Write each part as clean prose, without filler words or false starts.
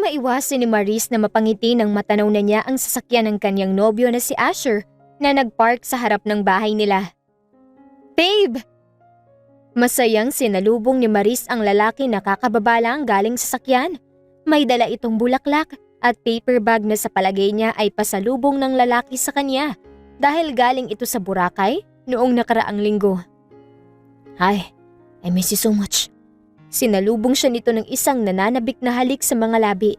maiwasan ni Maris na mapangiti nang matanaw na niya ang sasakyan ng kanyang nobyo na si Asher na nagpark sa harap ng bahay nila. "Babe!" Masayang sinalubong ni Maris ang lalaki na kakababa lang galing sa sasakyan. May dala itong bulaklak at paper bag na sa palagay niya ay pasalubong ng lalaki sa kanya dahil galing ito sa Boracay noong nakaraang linggo. "Hi, I miss you so much." Sinalubong siya nito ng isang nananabik na halik sa mga labi.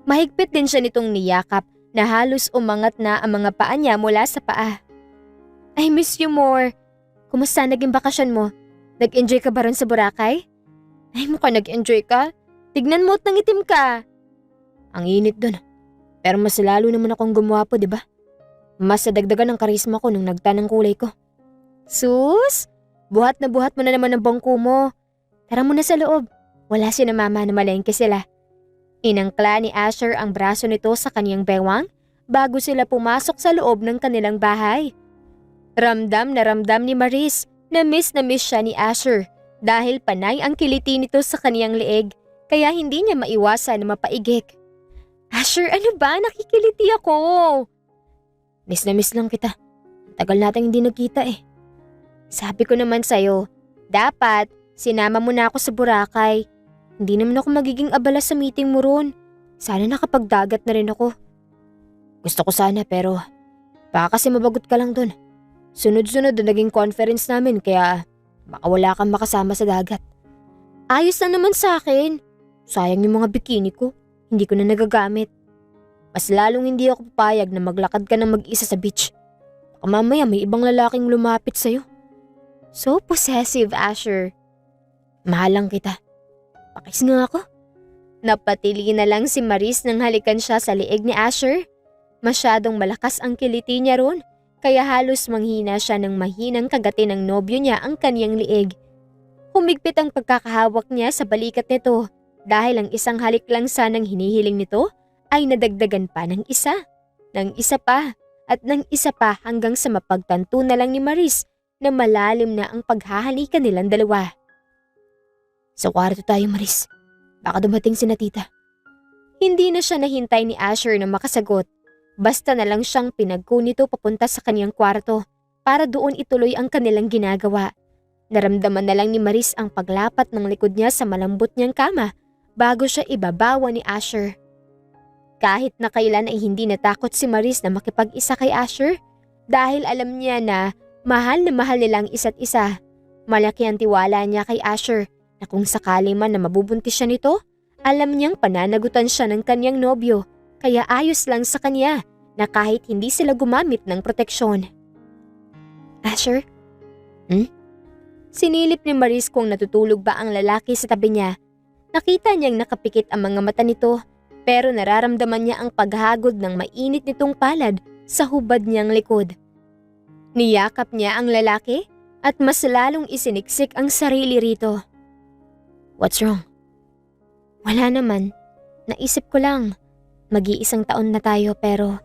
Mahigpit din siya nitong niyakap na halos umangat na ang mga paa niya mula sa paa. "I miss you more. Kumusta naging bakasyon mo? Nag-enjoy ka ba ron sa Boracay?" "Ay, mukhang nag-enjoy ka. Tignan mo at nangitim ka." "Ang init dun. Pero mas lalo naman akong gumwapo, di ba? Mas nadagdagan ng karisma ko nung nagtanang kulay ko." "Sus! Buhat mo na naman ang bangko mo. Tara muna sa loob. Wala si na mama na malengke sila." Inangkla ni Asher ang braso nito sa kaniyang bewang bago sila pumasok sa loob ng kanilang bahay. Ramdam ni Maris na miss siya ni Asher dahil panay ang kiliti nito sa kaniyang leeg kaya hindi niya maiwasan na mapaigik. "Asher, ano ba? Nakikiliti ako." Miss lang kita. Tagal natin hindi nagkita eh." "Sabi ko naman sa'yo, dapat sinama mo na ako sa Boracay. Hindi naman ako magiging abala sa meeting mo ron. Sana nakapagdagat na rin ako." "Gusto ko sana pero baka kasi mabagot ka lang dun. Sunod-sunod na naging conference namin kaya baka wala kang makasama sa dagat." "Ayos na naman sa akin. Sayang yung mga bikini ko. Hindi ko na nagagamit." "Mas lalong hindi ako papayag na maglakad ka ng mag-isa sa beach. Baka mamaya may ibang lalaking lumapit sa'yo." "So possessive, Asher." "Mahal lang kita. Pakis nga ako." Napatili na lang si Maris nang halikan siya sa liig ni Asher. Masyadong malakas ang kiliti niya ron, kaya halos manghina siya ng mahinang kagatin ng nobyo niya ang kaniyang liig. Humigpit ang pagkakahawak niya sa balikat nito dahil ang isang halik lang sanang hinihiling nito ay nadagdagan pa ng isa pa at ng isa pa hanggang sa mapagtanto na lang ni Maris na malalim na ang paghahalikan nilang dalawa. "Sa kwarto tayo, Maris. Baka dumating si na tita." Hindi na siya nahintay ni Asher na makasagot. Basta na lang siyang pinagko nito papunta sa kaniyang kwarto para doon ituloy ang kanilang ginagawa. Naramdaman na lang ni Maris ang paglapat ng likod niya sa malambot niyang kama bago siya ibabawa ni Asher. Kahit na kailan ay hindi natakot si Maris na makipag-isa kay Asher dahil alam niya na mahal nilang isa't isa. Malaki ang tiwala niya kay Asher na kung sakali man na mabubuntis siya nito, alam niyang pananagutan siya ng kanyang nobyo kaya ayos lang sa kanya na kahit hindi sila gumamit ng proteksyon. "Asher?" Sinilip ni Maris kung natutulog ba ang lalaki sa tabi niya. Nakita niyang nakapikit ang mga mata nito pero nararamdaman niya ang paghagod ng mainit nitong palad sa hubad niyang likod. Niyakap niya ang lalaki at mas lalong isiniksik ang sarili rito. "What's wrong?" "Wala naman. Naisip ko lang. Mag-iisang taon na tayo pero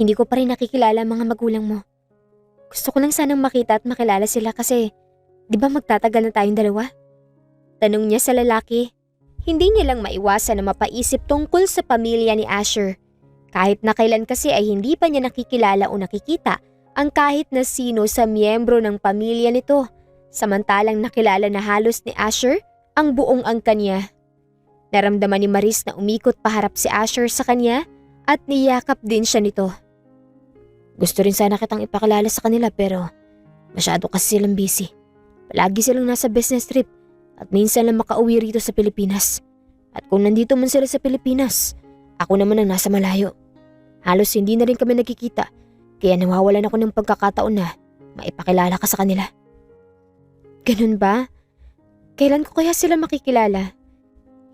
hindi ko pa rin nakikilala ang mga magulang mo. Gusto ko lang sanang makita at makilala sila kasi di ba magtatagal na tayong dalawa?" Tanong niya sa lalaki. Hindi niya lang maiwasan na mapaisip tungkol sa pamilya ni Asher. Kahit na kailan kasi ay hindi pa niya nakikilala o nakikita ang kahit na sino sa miyembro ng pamilya nito. Samantalang nakilala na halos ni Asher ang buong angkan niya. Naramdaman ni Maris na umikot paharap si Asher sa kanya at niyakap din siya nito. "Gusto rin sana kitang ipakilala sa kanila pero masyado kasi silang busy. Palagi silang nasa business trip at minsan lang makauwi rito sa Pilipinas. At kung nandito man sila sa Pilipinas, ako naman ang nasa malayo. Halos hindi na rin kami nagkikita kaya nawawalan ako ng pagkakataon na maipakilala ka sa kanila." "Ganun ba? Kailan ko kaya sila makikilala?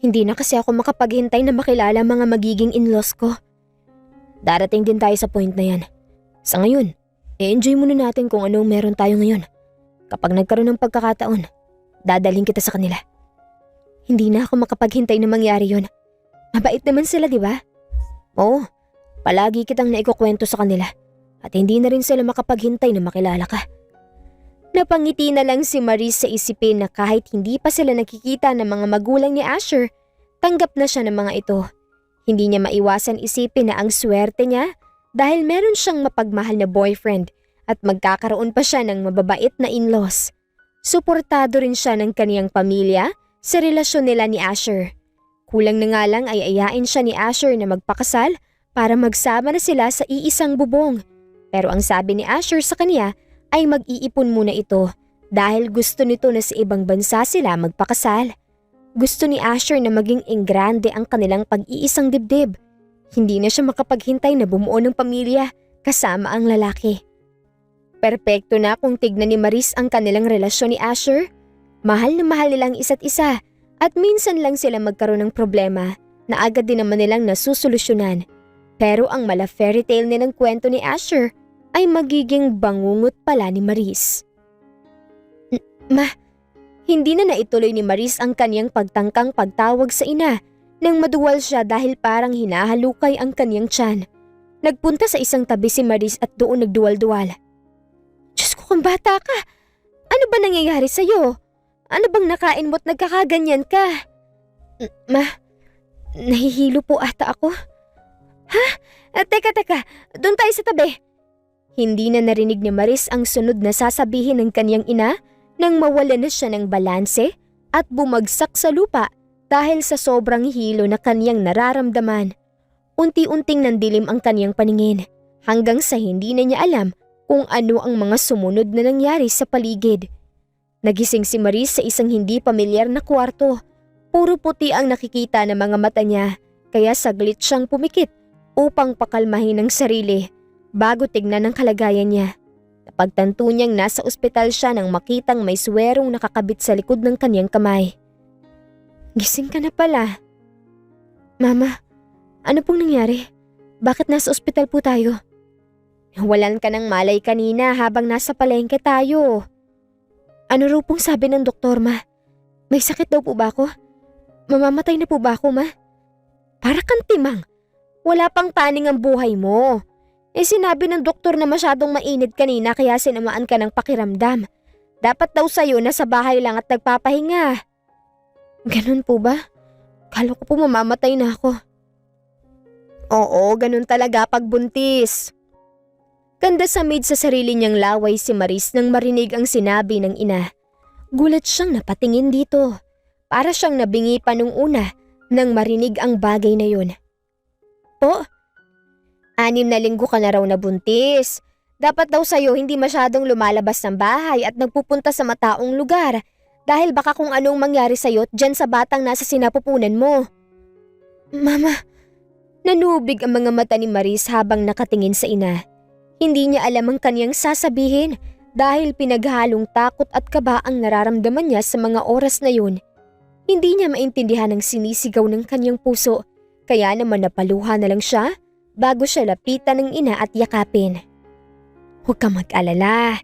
Hindi na kasi ako makapaghintay na makilala mga magiging in-laws ko." "Darating din tayo sa point na yan. Sa ngayon, i-enjoy muna natin kung anong meron tayo ngayon. Kapag nagkaroon ng pagkakataon, dadalhin kita sa kanila." "Hindi na ako makapaghintay na mangyari yon. Mabait naman sila, di ba?" "Oo, palagi kitang naikukwento sa kanila at hindi na rin sila makapaghintay na makilala ka." Napangiti na lang si Maris sa isipin na kahit hindi pa sila nakikita ng mga magulang ni Asher, tanggap na siya ng mga ito. Hindi niya maiwasan isipin na ang swerte niya dahil meron siyang mapagmahal na boyfriend at magkakaroon pa siya ng mababait na in-laws. Suportado rin siya ng kaniyang pamilya sa relasyon nila ni Asher. Kulang na nga lang ay ayain siya ni Asher na magpakasal para magsama na sila sa iisang bubong. Pero ang sabi ni Asher sa kanya ay mag-iipon muna ito dahil gusto nito na sa ibang bansa sila magpakasal. Gusto ni Asher na maging engrande ang kanilang pag-iisang dibdib. Hindi na siya makapaghintay na bumuo ng pamilya kasama ang lalaki. Perpekto na kung tignan ni Maris ang kanilang relasyon ni Asher. Mahal na mahal nilang isa't isa at minsan lang sila magkaroon ng problema na agad din naman nilang nasusolusyonan. Pero ang mala fairy tale nilang kwento ni Asher ay magiging bangungot pala ni Maris. Hindi na naituloy ni Maris ang kaniyang pagtangkang pagtawag sa ina nang maduwal siya dahil parang hinahalukay ang kaniyang tiyan. Nagpunta sa isang tabi si Maris at doon nagduwal-duwal. Diyos ko, kung bata ka! Ano ba nangyayari sa'yo? Ano bang nakain mo't nagkakaganyan ka? Nahihilo po ata ako. Ha? Teka, doon tayo sa tabi. Hindi na narinig ni Maris ang sunod na sasabihin ng kaniyang ina nang mawala na siya ng balanse at bumagsak sa lupa dahil sa sobrang hilo na kaniyang nararamdaman. Unti-unting nandilim ang kaniyang paningin hanggang sa hindi na niya alam kung ano ang mga sumunod na nangyari sa paligid. Nagising si Maris sa isang hindi pamilyar na kwarto. Puro puti ang nakikita ng mga mata niya kaya saglit siyang pumikit upang pakalmahin ang sarili bago tignan ang kalagayan niya. Napagtanto niyang nasa ospital siya nang makitang may suwerong nakakabit sa likod ng kaniyang kamay. Gising ka na pala. Mama, ano pong nangyari? Bakit nasa ospital po tayo? Walan ka ng malay kanina habang nasa palengke tayo. Ano raw pong sabi ng doktor, ma? May sakit daw po ba ako? Mamamatay na po ba ako, ma? Para kang timang. Wala pang paning ang buhay mo. Sinabi ng doktor na masyadong mainit kanina kaya sinamaan ka ng pakiramdam. Dapat daw sa'yo na sa bahay lang at nagpapahinga. Ganun po ba? Kala ko po mamamatay na ako. Oo, ganun talaga pag buntis. Ganda sa mid sa sarili niyang laway si Maris nang marinig ang sinabi ng ina. Gulat siyang napatingin dito. Para siyang nabingi pa nung una nang marinig ang bagay na yun. Po? 6 na linggo ka na raw nabuntis. Dapat daw sa'yo hindi masyadong lumalabas ng bahay at nagpupunta sa mataong lugar dahil baka kung anong mangyari sa'yo dyan sa batang nasa sinapupunan mo. Mama, nanubig ang mga mata ni Maris habang nakatingin sa ina. Hindi niya alam ang kaniyang sasabihin dahil pinaghalong takot at kaba ang nararamdaman niya sa mga oras na yun. Hindi niya maintindihan ang sinisigaw ng kaniyang puso kaya naman napaluha na lang siya bago siya lapitan ng ina at yakapin. Huwag kang mag-alala.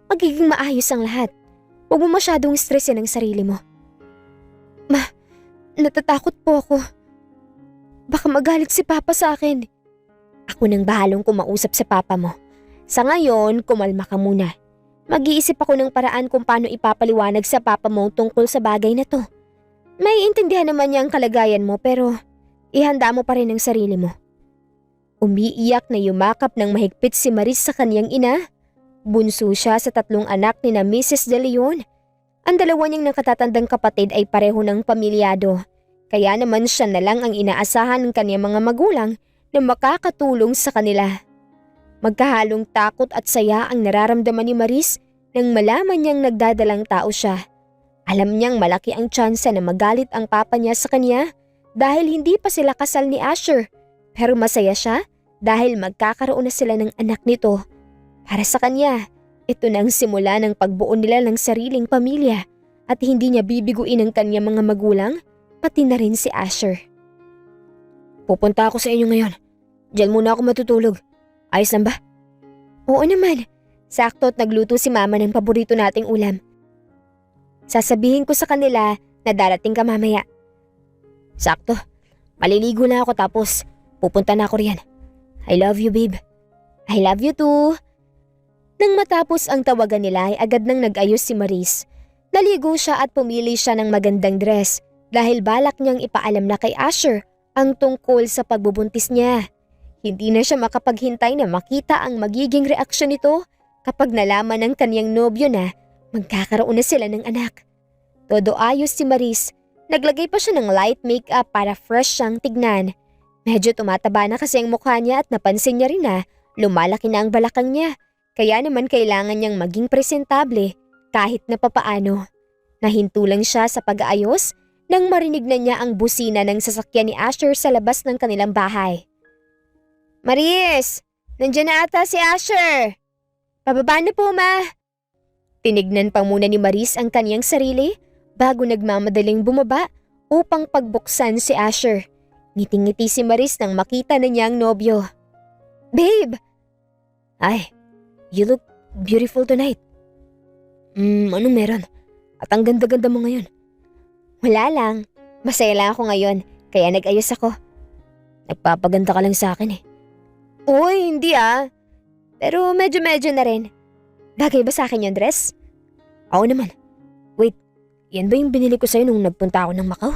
Magiging maayos ang lahat. Huwag mo masyadong stressin ang sarili mo. Ma, natatakot po ako. Baka magalit si Papa sa akin. Ako nang bahalong kumausap sa Papa mo. Sa ngayon, kumalma ka muna. Mag-iisip ako ng paraan kung paano ipapaliwanag sa Papa mo tungkol sa bagay na to. May intindihan naman niya ang kalagayan mo pero ihanda mo pa rin ang sarili mo. Umiiyak na yumakap ng mahigpit si Maris sa kaniyang ina. Bunso siya sa 3 anak ni na Mrs. De Leon. Ang dalawa niyang nakatatandang kapatid ay pareho ng pamilyado. Kaya naman siya na lang ang inaasahan ng kaniyang mga magulang na makakatulong sa kanila. Magkahalong takot at saya ang nararamdaman ni Maris nang malaman niyang nagdadalang tao siya. Alam niyang malaki ang tsansa na magalit ang papa niya sa kanya dahil hindi pa sila kasal ni Asher. Pero masaya siya dahil magkakaroon na sila ng anak nito. Para sa kanya, ito na ang simula ng pagbuo nila ng sariling pamilya at hindi niya bibiguin ang kanyang mga magulang, pati na rin si Asher. Pupunta ako sa inyo ngayon. Diyan muna ako matutulog. Ayos lang ba? Oo naman. Sakto at nagluto si Mama ng paborito nating ulam. Sasabihin ko sa kanila na darating ka mamaya. Sakto. Maliligo na ako tapos pupunta na ako riyan. I love you, babe. I love you too. Nang matapos ang tawagan nila ay agad nang nag-ayos si Maris. Naligo siya at pumili siya ng magandang dress dahil balak niyang ipaalam na kay Asher ang tungkol sa pagbubuntis niya. Hindi na siya makapaghintay na makita ang magiging reaksyon nito kapag nalaman ng kanyang nobyo na magkakaroon na sila ng anak. Todo ayos si Maris. Naglagay pa siya ng light makeup para fresh siyang tignan. Medyo tumataba na kasi ang mukha niya at napansin niya rin na lumalaki na ang balakang niya. Kaya naman kailangan niyang maging presentable kahit na papaano. Nahinto lang siya sa pag-aayos nang marinig na niya ang busina ng sasakyan ni Asher sa labas ng kanilang bahay. "Maris! Nandiyan na ata si Asher! Pababa na po, ma!" Tinignan pa muna ni Maris ang kaniyang sarili bago nagmamadaling bumaba upang pagbuksan si Asher. Ngiting-ngiti si Maris nang makita na niya ang nobyo. "Babe!" "Ay, you look beautiful tonight." Anong meron? At ang ganda-ganda mo ngayon." "Wala lang. Masaya lang ako ngayon, kaya nag-ayos ako." "Nagpapaganda ka lang sa akin eh." "Uy, hindi ah. Pero medyo-medyo na rin. Bagay ba sa akin yung dress?" "Oo naman. Wait, yan ba yung binili ko sa'yo nung nagpunta ako ng Macau?"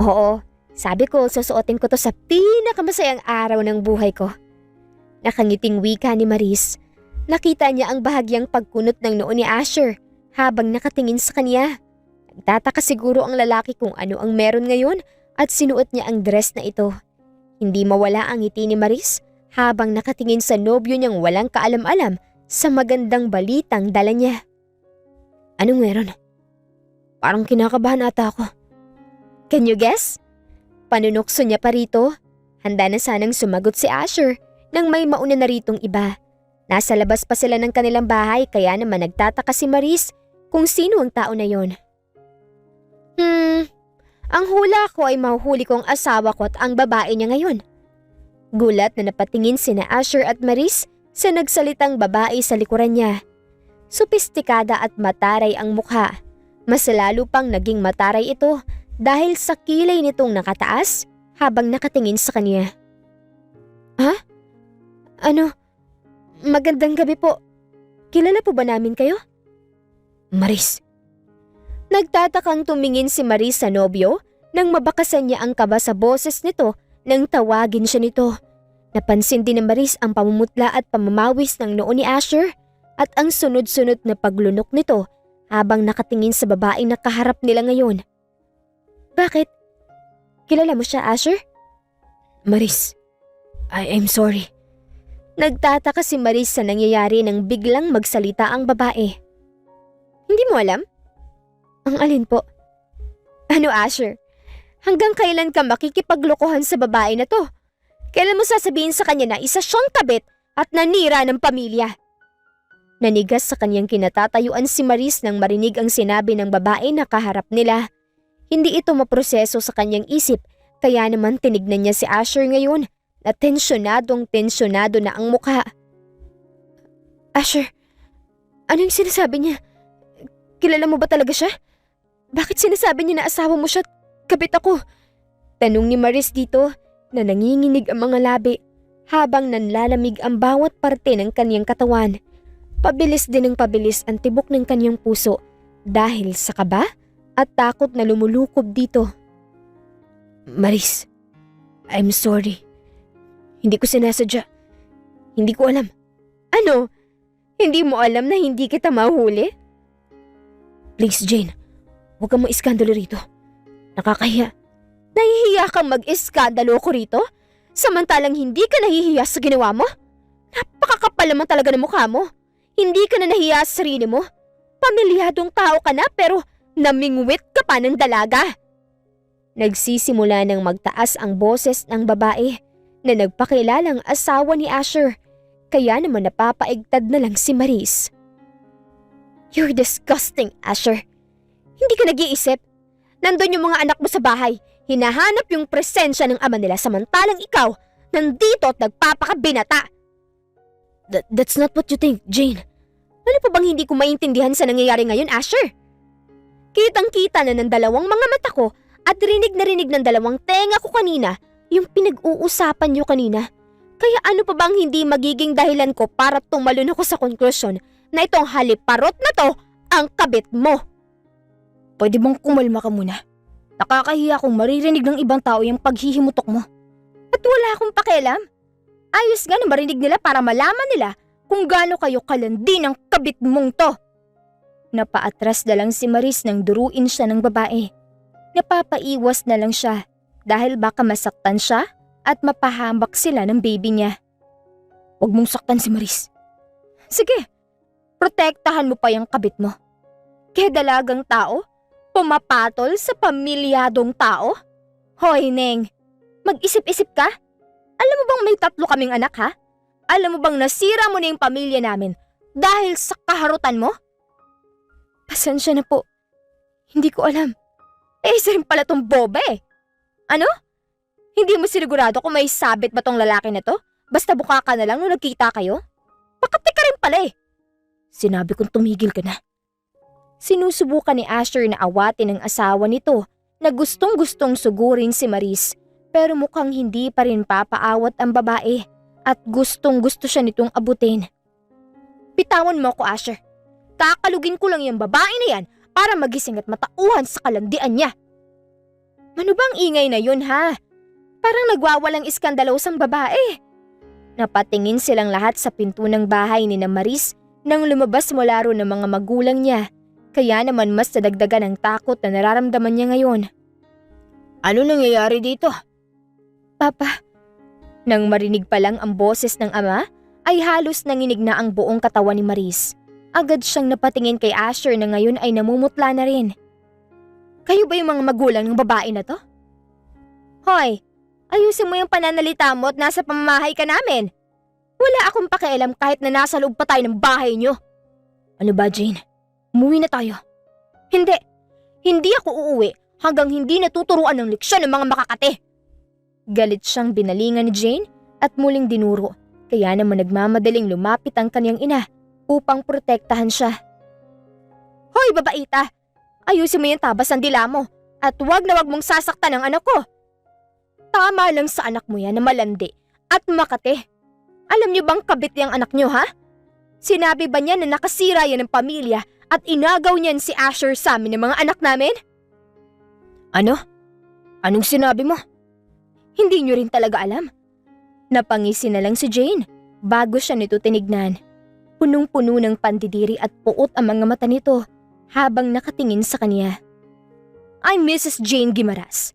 "Oo. Sabi ko, susuotin ko to sa pinakamasayang araw ng buhay ko." Nakangiting wika ni Maris. Nakita niya ang bahagyang pagkunot ng noo ni Asher habang nakatingin sa kanya. Nagtataka siguro ang lalaki kung ano ang meron ngayon at sinuot niya ang dress na ito. Hindi mawala ang ngiti ni Maris habang nakatingin sa nobyo niyang walang kaalam-alam sa magandang balitang dala niya. "Anong meron? Parang kinakabahan ata ako." "Can you guess?" Panunokso niya pa rito. Handa na sanang sumagot si Asher nang may mauna na ritong iba. Nasa labas pa sila ng kanilang bahay kaya naman nagtataka si Maris kung sino ang tao na yon. Ang hula ko ay mahuhuli ko ang asawa ko at ang babae niya ngayon." Gulat na napatingin sina Asher at Maris sa nagsalitang babae sa likuran niya. Sopistikada at mataray ang mukha. Mas lalo pang naging mataray ito dahil sa kilay nitong nakataas habang nakatingin sa kanya. "Ha? Ano? Magandang gabi po. Kilala po ba namin kayo?" "Maris." Nagtatakang tumingin si Maris sa nobyo nang mabakasan niya ang kaba sa boses nito nang tawagin siya nito. Napansin din ni Maris ang pamumutla at pamamawis ng noo ni Asher at ang sunod-sunod na paglunok nito habang nakatingin sa babaeng nakaharap nila ngayon. "Bakit? Kilala mo siya, Asher?" "Maris, I'm sorry." Nagtataka si Maris sa nangyayari nang biglang magsalita ang babae. "Hindi mo alam?" "Ang alin po?" "Ano, Asher? Hanggang kailan ka makikipaglokohan sa babae na to? Kailan mo sasabihin sa kanya na isa siyang kabit at nanira ng pamilya?" Nanigas sa kanyang kinatatayuan si Maris nang marinig ang sinabi ng babae na kaharap nila. Hindi ito maproseso sa kanyang isip kaya naman tinignan niya si Asher ngayon na tensyonado na ang mukha. "Asher, ano yung sinasabi niya? Kilala mo ba talaga siya? Bakit sinasabi niya na asawa mo siya at kabit ako?" Tanong ni Maris dito na nanginginig ang mga labi habang nanlalamig ang bawat parte ng kanyang katawan. Pabilis din ng pabilis ang tibok ng kanyang puso dahil sa kaba at takot na lumulukob dito. "Maris, I'm sorry. Hindi ko sinasadya. Hindi ko alam." "Ano? Hindi mo alam na hindi kita mahuli?" "Please, Jane. Huwag kang maiskandalo rito. Nakakahiya." "Nahihiya kang mag-iskandalo ko rito? Samantalang hindi ka nahihiya sa ginawa mo? Napakakapal naman talaga ng mukha mo. Hindi ka na nahiya sa sarili mo. Pamilyadong tao ka na pero namingwit ka pa ng dalaga." Nagsisimula ng magtaas ang boses ng babae na nagpakilalang asawa ni Asher. Kaya naman napapaigtad na lang si Maris. "You're disgusting, Asher. Hindi ka nag-iisip. Nandun yung mga anak mo sa bahay. Hinahanap yung presensya ng ama nila samantalang ikaw nandito at nagpapakabinata." That's not what you think, Jane. Ano pa bang hindi ko maintindihan sa nangyayari ngayon, Asher? Kitang-kita na ng dalawang mga mata ko at rinig na rinig ng dalawang tenga ko kanina yung pinag-uusapan niyo kanina. Kaya ano pa bang hindi magiging dahilan ko para tumalon ako sa konklusyon na itong haliparot na to ang kabit mo? Pwede bang kumalma ka muna? Nakakahiya kung maririnig ng ibang tao yung paghihimutok mo. At wala akong pakialam. Ayos nga na marinig nila para malaman nila kung gaano kayo kalandi ng kabit mong to. Napaatras na lang si Maris nang duruin siya ng babae. Napapaiwas na lang siya dahil baka masaktan siya at mapahambak sila ng baby niya. Huwag mong saktan si Maris. Sige, protektahan mo pa yung kabit mo. Kaya dalagang tao, pumapatol sa pamilyadong tao? Hoy, Neng, mag-isip-isip ka? Alam mo bang may 3 kaming anak, ha? Alam mo bang nasira mo na yung pamilya namin dahil sa kaharutan mo? Pasensya na po. Hindi ko alam. Isa rin pala tong boba eh. Ano? Hindi mo sinigurado kung may sabit ba tong lalaki na to? Basta buka ka na lang nung nagkita kayo? Pakati ka rin pala eh. Sinabi kong tumigil ka na. Sinusubukan ni Asher na awatin ang asawa nito na gustong-gustong sugurin si Maris pero mukhang hindi pa rin papaawat ang babae at gustong-gusto siya nitong abutin. Bitawan mo ako, Asher. Kakalugin ko lang yung babae na yan para magising at matauhan sa kalandian niya. Ano bang ingay na yun, ha? Parang nagwawalang iskandalosang babae. Napatingin silang lahat sa pinto ng bahay ni na Maris nang lumabas mula ron ng mga magulang niya. Kaya naman mas nadagdagan ang takot na nararamdaman niya ngayon. Ano nangyayari dito? Papa. Nang marinig pa lang ang boses ng ama, ay halos nanginig na ang buong katawan ni Maris. Agad siyang napatingin kay Asher na ngayon ay namumutla na rin. Kayo ba yung mga magulang ng babae na to? Hoy, ayusin mo yung pananalita mo at nasa pamamahay ka namin. Wala akong pakialam kahit na nasa loob pa tayo ng bahay niyo. Ano ba, Jane? Umuwi na tayo. Hindi. Hindi ako uuwi hanggang hindi natuturuan ng leksyon ng mga makakate. Galit siyang binalingan ni Jane at muling dinuro. Kaya naman nagmamadaling lumapit ang kanyang ina upang protektahan siya. Hoy, babaita! Ayusin mo yung tabas ng dila mo at wag na wag mong sasaktan ang anak ko. Tama lang sa anak mo yan na malandi at makate. Alam niyo bang kabit niyang anak niyo, ha? Sinabi ba niya na nakasira yan ng pamilya at inagaw niyan si Asher sa amin ng mga anak namin? Ano? Anong sinabi mo? Hindi niyo rin talaga alam. Napangisi na lang si Jane bago siya nito tinignan. Punong-puno ng pandidiri at puot ang mga mata nito habang nakatingin sa kanya. I'm Mrs. Jane Guimaras,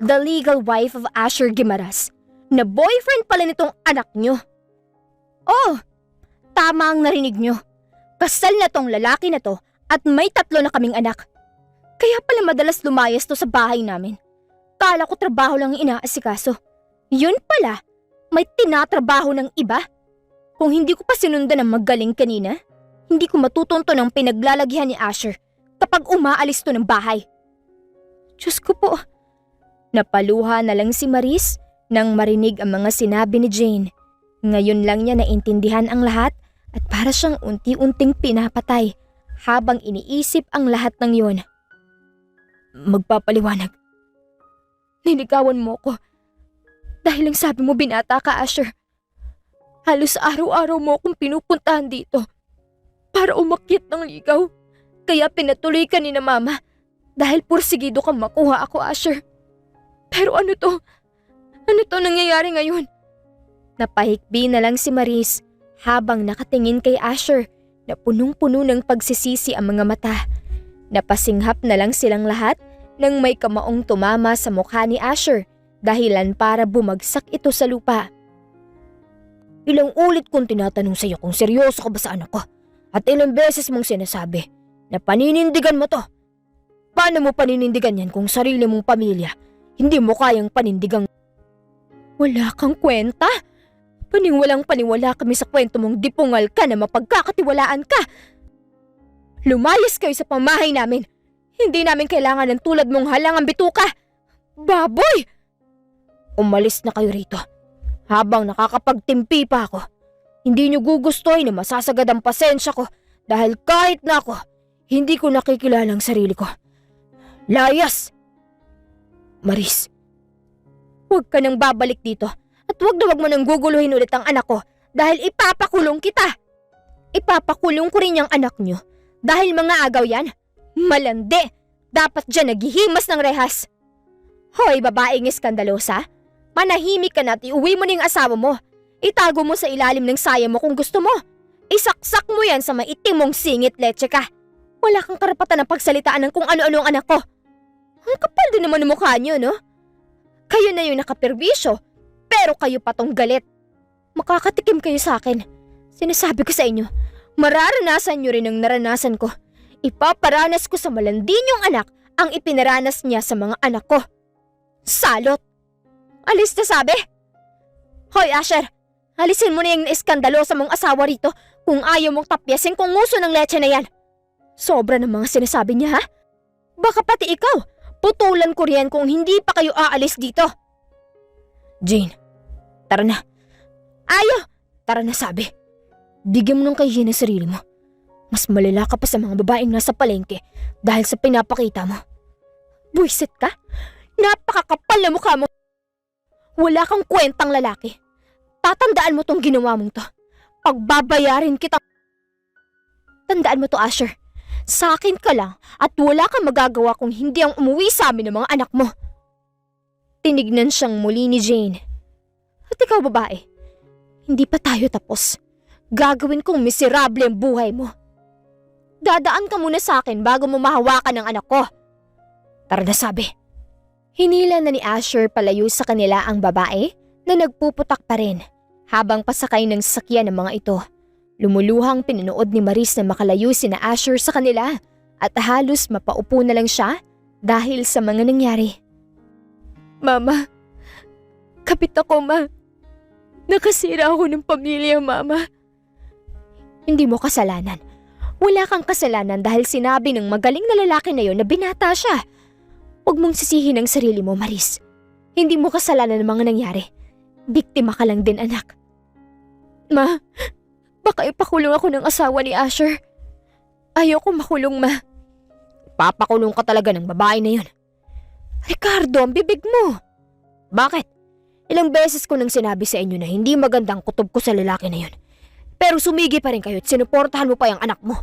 the legal wife of Asher Guimaras, na boyfriend pala nitong anak niyo. Oh, tama ang narinig niyo. Kasal na tong lalaki na to at may 3 na kaming anak. Kaya pala madalas lumayas to sa bahay namin. Kala ko trabaho lang inaasikaso. Yun pala, may tinatrabaho ng iba. Kung hindi ko pa sinundan ng magaling kanina, hindi ko matutunto ng pinaglalagyan ni Asher kapag umaalis to ng bahay. Diyos ko po. Napaluha na lang si Maris nang marinig ang mga sinabi ni Jane. Ngayon lang niya naintindihan ang lahat at para siyang unti-unting pinapatay habang iniisip ang lahat ng yun. Magpapaliwanag. Niligawan mo ko dahil lang sabi mo binata ka, Asher. Halos araw-araw mo akong pinupuntahan dito para umakyat ng ligaw. Kaya pinatuloy ka ni na mama dahil pursigido kang makuha ako, Asher. Pero ano to? Ano to nangyayari ngayon? Napahikbi na lang si Maris habang nakatingin kay Asher na punong-puno ng pagsisisi ang mga mata. Napasinghap na lang silang lahat nang may kamaong tumama sa mukha ni Asher dahilan para bumagsak ito sa lupa. Ilang ulit kong tinatanong sa iyo kung seryoso ka ba sa anak ko at ilang beses mong sinasabi na paninindigan mo to. Paano mo paninindigan yan kung sarili mong pamilya hindi mo kayang panindigang? Wala kang kwenta? Paniwalang-paniwala kami sa kwento mong dipungal ka na mapagkakatiwalaan ka. Lumayas kayo sa pamahay namin. Hindi namin kailangan ng tulad mong halangang bituka. Baboy! Umalis na kayo rito. Habang nakakapagtimpi pa ako, hindi niyo gugustuhin na masasagad ang pasensya ko dahil kahit na ako, hindi ko nakikilala ang sarili ko. Layas! Maris, huwag ka nang babalik dito at huwag na huwag mo nang guguluhin ulit ang anak ko dahil ipapakulong kita. Ipapakulong ko rin yung anak niyo dahil mga agaw yan. Malandi! Dapat dyan naghihimas ng rehas. Hoy, babaeng iskandalosa! Manahimik ka na at iuwi mo na yung asawa mo. Itago mo sa ilalim ng saya mo kung gusto mo. Isaksak mo yan sa maitim mong singit, leche ka. Wala kang karapatan ng pagsalitaan ng kung ano-ano ang anak ko. Ang kapal din naman ng mukha niyo, no? Kayo na yung nakaperwisyo, pero kayo pa tong galit. Makakatikim kayo sa akin. Sinasabi ko sa inyo, mararanasan niyo rin ang naranasan ko. Ipaparanas ko sa malandi niyong anak ang ipinaranas niya sa mga anak ko. Salot! Alis na sabi! Hoy, Asher! Alisin mo na yung iskandalo sa mong asawa rito kung ayaw mong tapyasin kung nguso ng leche na yan. Sobra ng mga sinasabi niya, ha? Baka pati ikaw, putulan ko riyan kung hindi pa kayo aalis dito. Jane, tara na. Ayaw! Tara na sabi. Bigyan mo ng kahihiyan ng sarili mo. Mas malala ka pa sa mga babaeng nasa palengke dahil sa pinapakita mo. Buisit ka? Napakakapal na mukha mo. Wala kang kwentang lalaki. Tatandaan mo tong ginawa mong to. Pagbabayarin kita. Tandaan mo to, Asher. Sa akin ka lang at wala kang magagawa kung hindi ang umuwi sa amin ng mga anak mo. Tinignan siyang muli ni Jane. At ikaw, babae, hindi pa tayo tapos. Gagawin kong miserable ang buhay mo. Dadaan ka muna sa akin bago mo mahawakan ang anak ko. Tara na sabi. Hinila na ni Asher palayo sa kanila ang babae na nagpuputak pa rin habang pasakay ng sasakyan ng mga ito. Lumuluhang pinanood ni Maris na makalayo sina Asher sa kanila at halos mapaupo na lang siya dahil sa mga nangyari. Mama, kapit ako, ma. Nakasira ako ng pamilya, Mama. Hindi mo kasalanan. Wala kang kasalanan dahil sinabi ng magaling na lalaki na yon na binata siya. Huwag mong sisihin ang sarili mo, Maris. Hindi mo kasalanan ng mga nangyari. Biktima ka lang din, anak. Ma, baka ipakulong ako ng asawa ni Asher. Ayoko makulong, ma. Papakulong ka talaga ng babae na yun. Ricardo, ang bibig mo. Bakit? Ilang beses ko nang sinabi sa inyo na hindi magandang kutob ko sa lalaki na yun. Pero sumigi pa rin kayo at sinuportahan mo pa yung anak mo.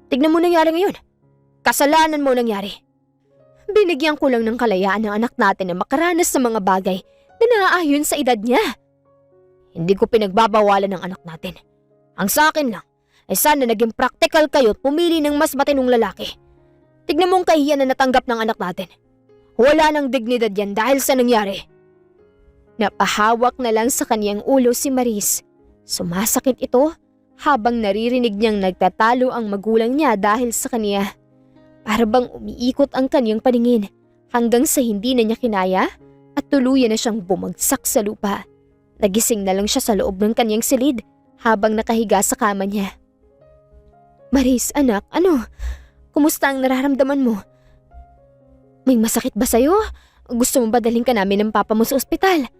Tignan mo nangyari ngayon. Kasalanan mo nangyari. Binigyan ko lang ng kalayaan ng anak natin na makaranas sa mga bagay na naaayon sa edad niya. Hindi ko pinagbabawalan ng anak natin. Ang sa akin lang, ay sana naging practical kayo at pumili ng mas matinong lalaki. Tignan mo ang kahiyan na natanggap ng anak natin. Wala nang dignidad yan dahil sa nangyari. Napahawak na lang sa kaniyang ulo si Maris. Sumasakit ito habang naririnig niyang nagtatalo ang magulang niya dahil sa kaniya. Para bang umiikot ang kaniyang paningin hanggang sa hindi na niya kinaya at tuluyan na siyang bumagsak sa lupa. Nagising na lang siya sa loob ng kaniyang silid habang nakahiga sa kama niya. Maris, anak, ano? Kumusta ang nararamdaman mo? May masakit ba sa'yo? Gusto mo ba dalhin ka namin ng papa mo sa ospital?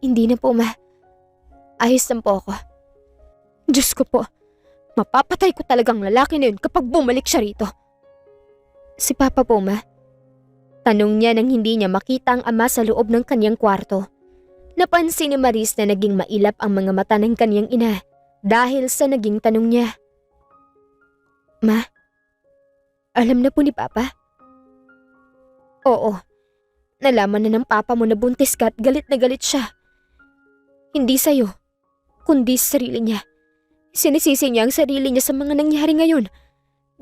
Hindi na po, ma. Ayos lang po ako. Diyos ko po, mapapatay ko talagang lalaki na yun kapag bumalik siya rito. Si papa po, ma? Tanong niya nang hindi niya makita ang ama sa loob ng kanyang kwarto. Napansin ni Maris na naging mailap ang mga mata ng kanyang ina dahil sa naging tanong niya. Ma, alam na po ni papa? Oo, nalaman na ng papa mo na buntis ka at galit na galit siya. Hindi sa'yo, kundi sa sarili niya. Sinisisi niya ang sarili niya sa mga nangyari ngayon.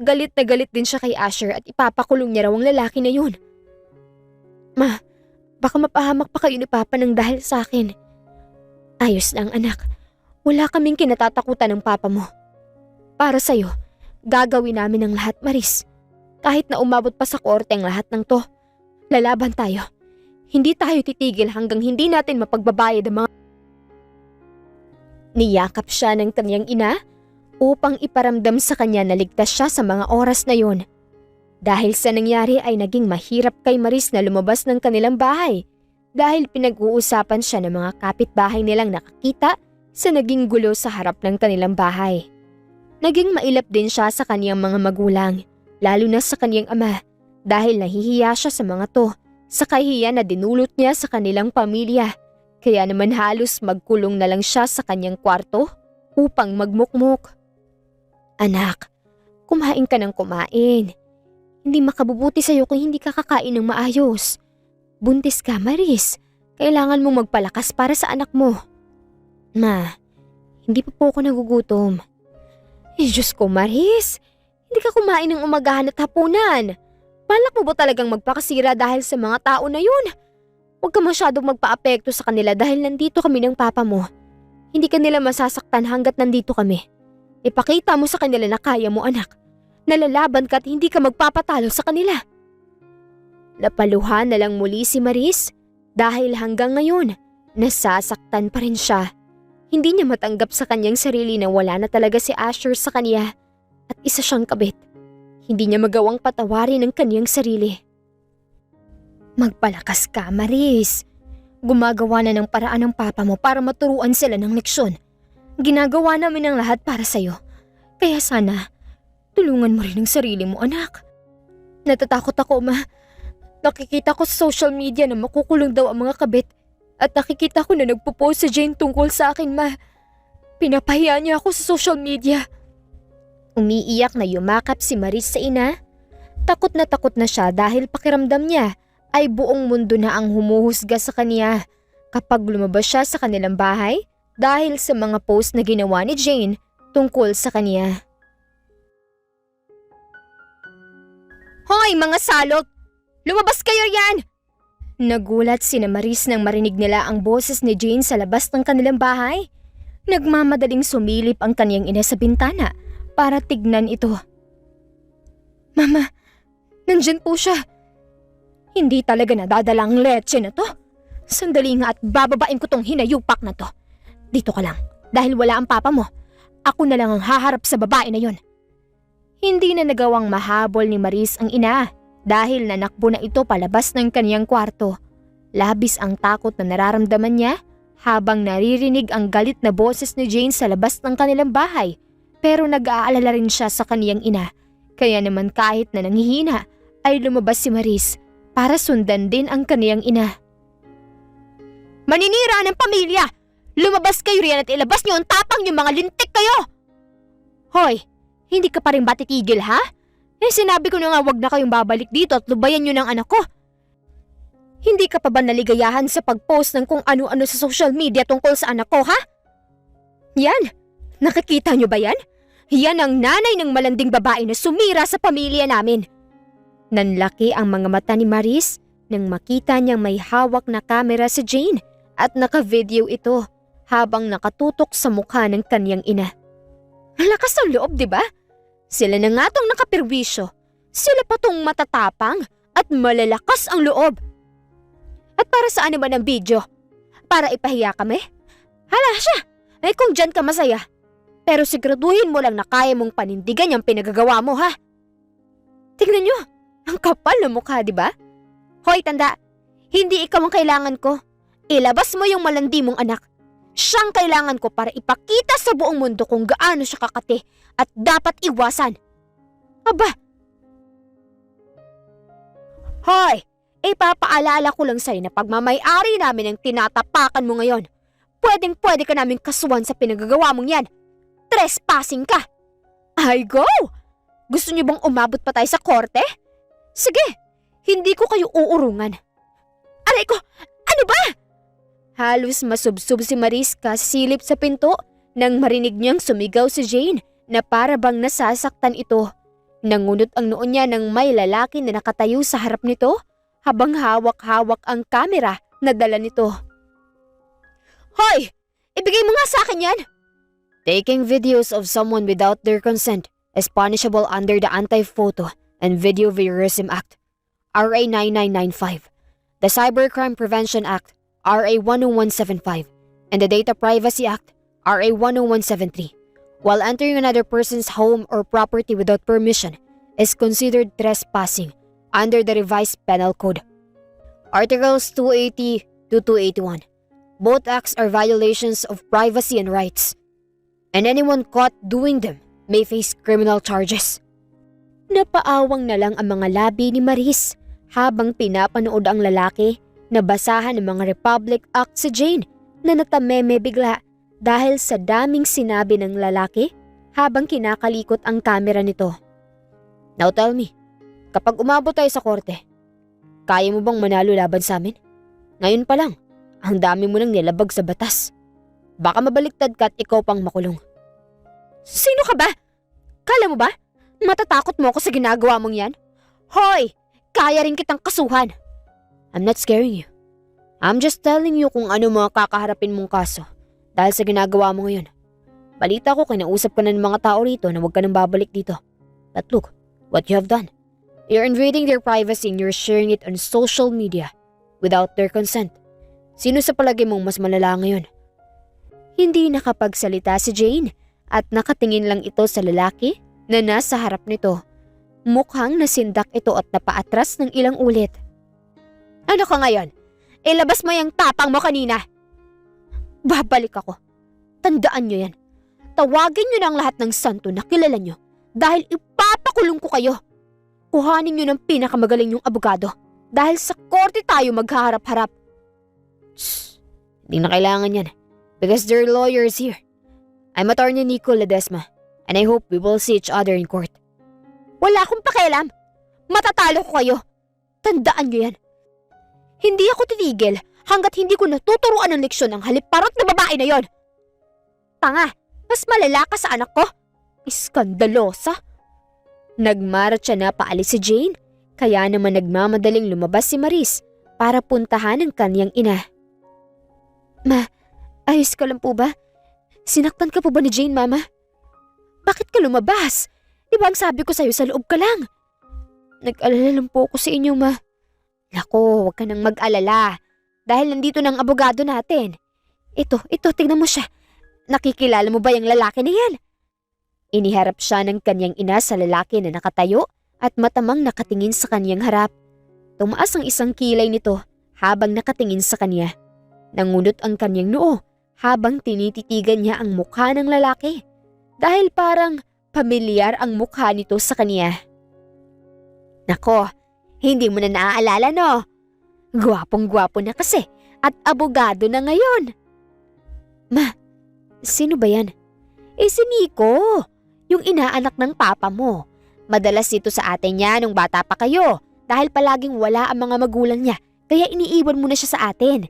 Galit na galit din siya kay Asher at ipapakulong niya raw ang lalaki na yun. Ma, baka mapahamak pa kayo ni Papa ng dahil sa akin. Ayos lang, anak. Wala kaming kinatatakutan ng Papa mo. Para sa'yo, gagawin namin ang lahat, Maris. Kahit na umabot pa sa korte ang lahat ng to, lalaban tayo. Hindi tayo titigil hanggang hindi natin mapagbabayad ang mga... Niyakap siya ng kanyang ina upang iparamdam sa kanya na ligtas siya sa mga oras na yun. Dahil sa nangyari ay naging mahirap kay Maris na lumabas ng kanilang bahay dahil pinag-uusapan siya ng mga kapitbahay nilang nakakita sa naging gulo sa harap ng kanilang bahay. Naging mailap din siya sa kaniyang mga magulang, lalo na sa kaniyang ama dahil nahihiya siya sa mga to sa kahihiyan na dinulot niya sa kanilang pamilya. Kaya naman halos magkulong na lang siya sa kanyang kwarto upang magmukmok. Anak, kumain ka ng kumain. Hindi makabubuti sa'yo kung hindi ka kakain ng maayos. Buntis ka, Maris. Kailangan mong magpalakas para sa anak mo. Ma, hindi pa po ako nagugutom. Diyos ko, Maris. Hindi ka kumain ng umagahan at hapunan. Balak mo ba talagang magpakasira dahil sa mga tao na yun? Huwag ka masyadong magpa-apekto sa kanila dahil nandito kami ng papa mo. Hindi ka nila masasaktan hanggat nandito kami. Ipakita mo sa kanila na kaya mo, anak. Nalalaban ka at hindi ka magpapatalo sa kanila. Napaluhan na lang muli si Maris dahil hanggang ngayon, nasasaktan pa rin siya. Hindi niya matanggap sa kanyang sarili na wala na talaga si Asher sa kanya at isa siyang kabit. Hindi niya magawang patawarin ang kanyang sarili. Magpalakas ka, Maris. Gumagawa na ng paraan ng papa mo para maturuan sila ng leksyon. Ginagawa namin ang lahat para sa'yo. Kaya sana, tulungan mo rin ang sarili mo, anak. Natatakot ako, ma. Nakikita ko sa social media na makukulong daw ang mga kabit. At nakikita ko na nagpo-post si Jane tungkol sa akin, ma. Pinapahiya niya ako sa social media. Umiiyak na yumakap si Maris sa ina. Takot na siya dahil pakiramdam niya ay buong mundo na ang humuhusga sa kanya kapag lumabas siya sa kanilang bahay dahil sa mga post na ginawa ni Jane tungkol sa kanya. Hoy mga salot! Lumabas kayo yan! Nagulat sina Maris nang marinig nila ang boses ni Jane sa labas ng kanilang bahay. Nagmamadaling sumilip ang kanyang ina sa bintana para tignan ito. Mama, nandyan po siya. Hindi talaga nadadala ang leche na to. Sandali nga at bababain ko tong hinayupak na to. Dito ka lang, dahil wala ang papa mo. Ako na lang ang haharap sa babae na yon. Hindi na nagawang mahabol ni Maris ang ina dahil nanakbo na ito palabas ng kaniyang kwarto. Labis ang takot na nararamdaman niya habang naririnig ang galit na boses ni Jane sa labas ng kanilang bahay. Pero nag-aalala rin siya sa kaniyang ina. Kaya naman kahit na nanghihina ay lumabas si Maris para sundan din ang kaniyang ina. Maninira ng pamilya! Lumabas kayo riyan at ilabas niyo ang tapang niyo mga lintik kayo! Hoy, hindi ka pa rin ba titigil ha? Sinabi ko na nga wag na kayong babalik dito at lubayan niyo ng anak ko. Hindi ka pa ba naligayahan sa pag-post ng kung ano-ano sa social media tungkol sa anak ko ha? Yan, nakikita niyo ba yan? Yan ang nanay ng malanding babae na sumira sa pamilya namin. Nanlaki ang mga mata ni Maris nang makita niyang may hawak na kamera si Jane at naka-video ito habang nakatutok sa mukha ng kanyang ina. Lakas ng loob, di ba? Sila na nga tong nakapirwisyo. Sila pa tong matatapang at malalakas ang loob. At para saan naman ang video? Para ipahiya kami? Hala siya! Ay kung dyan ka masaya. Pero siguraduhin mo lang na kaya mong panindigan yung pinagagawa mo ha. Tingnan nyo, ang kapal na mukha, di ba? Hoy tanda, hindi ikaw ang kailangan ko. Ilabas mo yung malandi mong anak. Siyang kailangan ko para ipakita sa buong mundo kung gaano siya kakati at dapat iwasan. Aba! Hoy! Ipapaalala ko lang sa'yo na pagmamay-ari namin ang tinatapakan mo ngayon. Pwedeng-pwede ka namin kasuhan sa pinagagawa mong yan. Trespassing ka! Ay go! Gusto niyo bang umabot pa tayo sa korte? Sige, hindi ko kayo uurungan. Aray ko! Ano ba? Halos masubsob si Maris kasilip sa pinto nang marinig niyang sumigaw si Jane na para bang nasasaktan ito. Nangunot ang noo niya nang may lalaki na nakatayo sa harap nito habang hawak-hawak ang kamera na dala nito. Hoy! Ibigay mo nga sa akin yan! Taking videos of someone without their consent is punishable under the Anti-Photo and Video Voyeurism Act, RA 9995, the Cybercrime Prevention Act, RA 10175, and the Data Privacy Act, RA 10173. While entering another person's home or property without permission is considered trespassing under the revised penal code. Articles 280 to 281. Both acts are violations of privacy and rights, and anyone caught doing them may face criminal charges. Napaawang na lang ang mga labi ni Maris habang pinapanood ang lalaki na basahan ng mga Republic Act si Jane na natameme bigla dahil sa daming sinabi ng lalaki habang kinakalikot ang kamera nito. Now tell me, kapag umabot tayo sa korte, kaya mo bang manalo laban sa amin? Ngayon pa lang, ang dami mo nang nilabag sa batas. Baka mabaliktad ka at ikaw pang makulong. Sino ka ba? Kala mo ba? Matatakot mo ako sa ginagawa mong yan? Hoy! Kaya rin kitang kasuhan. I'm not scaring you. I'm just telling you kung ano mga kakaharapin mong kaso dahil sa ginagawa mo ngayon. Balita ko kinausap ka na ng mga tao rito na huwag ka nang babalik dito. But look, what you have done. You're invading their privacy and you're sharing it on social media without their consent. Sino sa palagay mong mas malala ngayon? Hindi nakapagsalita si Jane at nakatingin lang ito sa lalaki na nasa harap nito. Mukhang nasindak ito at napaatras ng ilang ulit. Ano ka ngayon? Ilabas mo yung tapang mo kanina. Babalik ako. Tandaan nyo yan. Tawagin nyo na ang lahat ng santo na kilala nyo dahil ipapakulong ko kayo. Kuhanin nyo ng pinakamagaling yung abogado dahil sa korte tayo maghaharap-harap. Shh, hindi na kailangan yan because there are lawyers here. I'm Attorney Nico Ledesma and I hope we will see each other in court. Wala akong pakialam. Matatalo ko kayo. Tandaan nyo yan. Hindi ako titigil hanggat hindi ko natuturuan ng leksyon ng haliparot na babae na yon. Tanga, mas malala ka sa anak ko. Iskandalosa. Nagmarat siya na paalis si Jane, kaya naman nagmamadaling lumabas si Maris para puntahan ang kanyang ina. Ma, ayos ka lang po ba? Sinaktan ka po ba ni Jane, Mama? Bakit ka lumabas? Di ba ang sabi ko sa'yo sa loob ka lang? Nag-alala lang po ako sa inyo, Ma. Nako, huwag ka nang mag-alala. Dahil nandito ng abogado natin. Ito, tignan mo siya. Nakikilala mo ba yung lalaki na yan? Iniharap siya ng kanyang ina sa lalaki na nakatayo at matamang nakatingin sa kanyang harap. Tumaas ang isang kilay nito habang nakatingin sa kanya. Nangunot ang kanyang noo habang tinititigan niya ang mukha ng lalaki dahil parang pamilyar ang mukha nito sa kanya. Nako, hindi mo na naaalala no? Gwapong-gwapo na kasi at abogado na ngayon. Ma, sino ba yan? Si Nico, yung inaanak ng papa mo. Madalas dito sa atin niya nung bata pa kayo dahil palaging wala ang mga magulang niya kaya iniiwan mo na siya sa atin.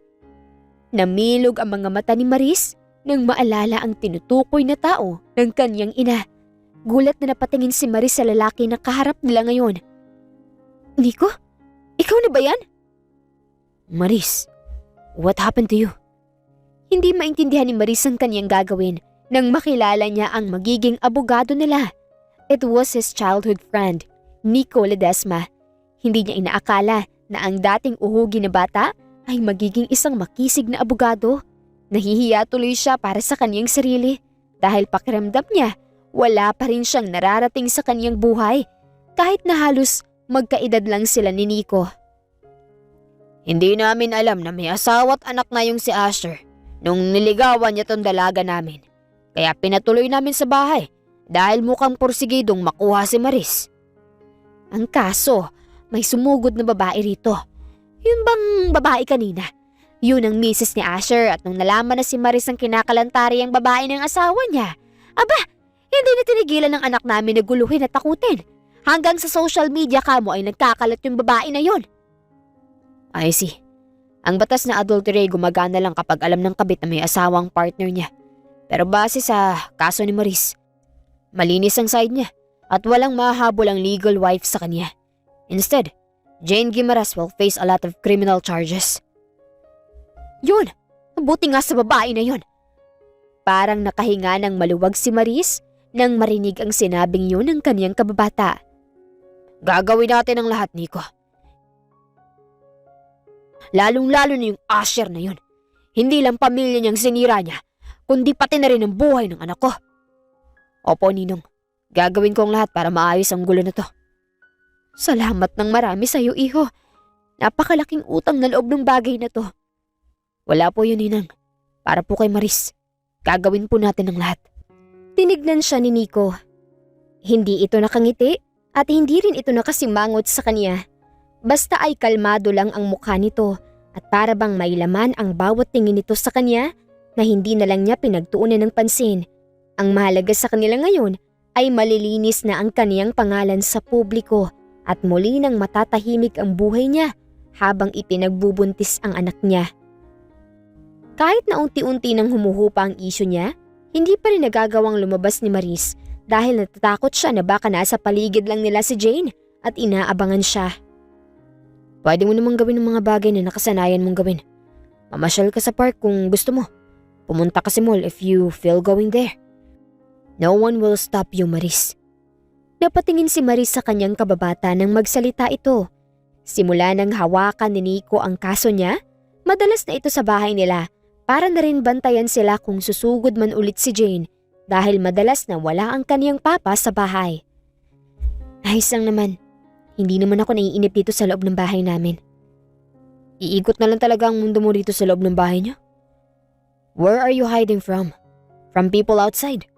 Namilog ang mga mata ni Maris nang maalala ang tinutukoy na tao ng kanyang ina. Gulat na napatingin si Maris sa lalaki na kaharap nila ngayon. Nico? Ikaw na ba yan? Maris, what happened to you? Hindi maintindihan ni Maris ang kanyang gagawin nang makilala niya ang magiging abogado nila. It was his childhood friend, Nico Ledesma. Hindi niya inaakala na ang dating uhugi na bata ay magiging isang makisig na abogado. Nahihiya tuloy siya para sa kanyang sarili dahil pakiramdam niya wala pa rin siyang nararating sa kanyang buhay kahit na halos magkaedad lang sila ni Nico. Hindi namin alam na may asawa at anak na yung si Asher nung niligawan niya tong dalaga namin. Kaya pinatuloy namin sa bahay dahil mukhang porsigidong makuha si Maris. Ang kaso, may sumugod na babae rito. Yun bang babae kanina? Yun ang misis ni Asher at nung nalaman na si Maris ang kinakalantari ang babae ng asawa niya, aba, hindi na tinigilan ng anak namin na guluhin at takutin. Hanggang sa social media kamo ay nagkakalat yung babae na yun. I see. Ang batas na adultery ay gumagana lang kapag alam ng kabit na may asawang partner niya. Pero base sa kaso ni Maris, malinis ang side niya at walang mahahabol ang legal wife sa kanya. Instead, Jane Guimaras will face a lot of criminal charges. Yun! Buti nga sa babae na yun. Parang nakahinga ng maluwag si Maris nang marinig ang sinabing yun ng kanyang kababata. Gagawin natin ang lahat, Nico. Lalong-lalo na yung Asher na yun. Hindi lang pamilya niyang sinira niya, kundi pati na rin ang buhay ng anak ko. Opo, Ninong. Gagawin ko ang lahat para maayos ang gulo na to. Salamat ng marami sa iyo, iho. Napakalaking utang na loob ng bagay na to. Wala po yun, Ninang. Para po kay Maris. Gagawin po natin ang lahat. Tinignan siya ni Nico. Hindi ito nakangiti at hindi rin ito nakasimangot sa kanya. Basta ay kalmado lang ang mukha nito at para bang may laman ang bawat tingin nito sa kanya na hindi na lang niya pinagtuunan ng pansin. Ang mahalaga sa kanila ngayon ay malilinis na ang kaniyang pangalan sa publiko at muli nang matatahimik ang buhay niya habang ipinagbubuntis ang anak niya. Kahit na unti-unti nang humuhupa ang issue niya, hindi pa rin nagagawang lumabas ni Maris dahil natatakot siya na baka nasa paligid lang nila si Jane at inaabangan siya. Pwede mo namang gawin ang mga bagay na nakasanayan mong gawin. Mamasyal ka sa park kung gusto mo. Pumunta ka sa mall if you feel going there. No one will stop you, Maris. Napatingin si Maris sa kanyang kababata nang magsalita ito. Simula nang hawakan ni Nico ang kaso niya, madalas na ito sa bahay nila para na rin bantayan sila kung susugod man ulit si Jane dahil madalas na wala ang kaniyang papa sa bahay. Ayos lang naman. Hindi naman ako naiinip dito sa loob ng bahay namin. Iikot na lang talaga ang mundo mo dito sa loob ng bahay niyo. Where are you hiding from? From people outside?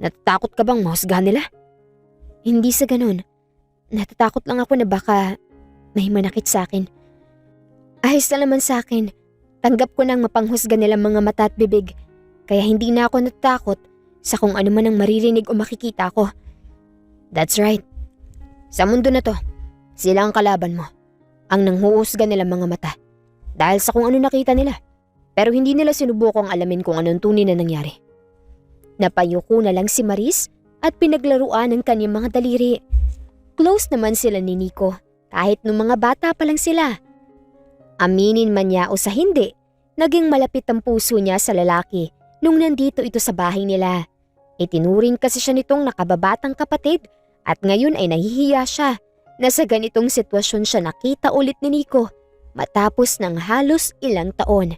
Natatakot ka bang mahusgahan nila? Hindi sa ganun. Natatakot lang ako na baka may manakit sa akin. Ayos na naman sa akin. Tanggap ko nang mapanghusga nilang mga mata at bibig. Kaya hindi na ako natatakot sa kung ano man ang maririnig o makikita ko. That's right. Sa mundo na to, sila ang kalaban mo. Ang nanghuhusga nilang mga mata. Dahil sa kung ano nakita nila. Pero hindi nila sinubukang alamin kung anong tunay na nangyari. Napayuko na lang si Maris at pinaglaruan ng kanyang mga daliri. Close naman sila ni Nico kahit nung mga bata pa lang sila. Aminin man niya o sa hindi, naging malapit ang puso niya sa lalaki nung nandito ito sa bahay nila. Itinuring kasi siya nitong nakababatang kapatid at ngayon ay nahihiya siya na sa ganitong sitwasyon siya nakita ulit ni Nico matapos ng halos ilang taon.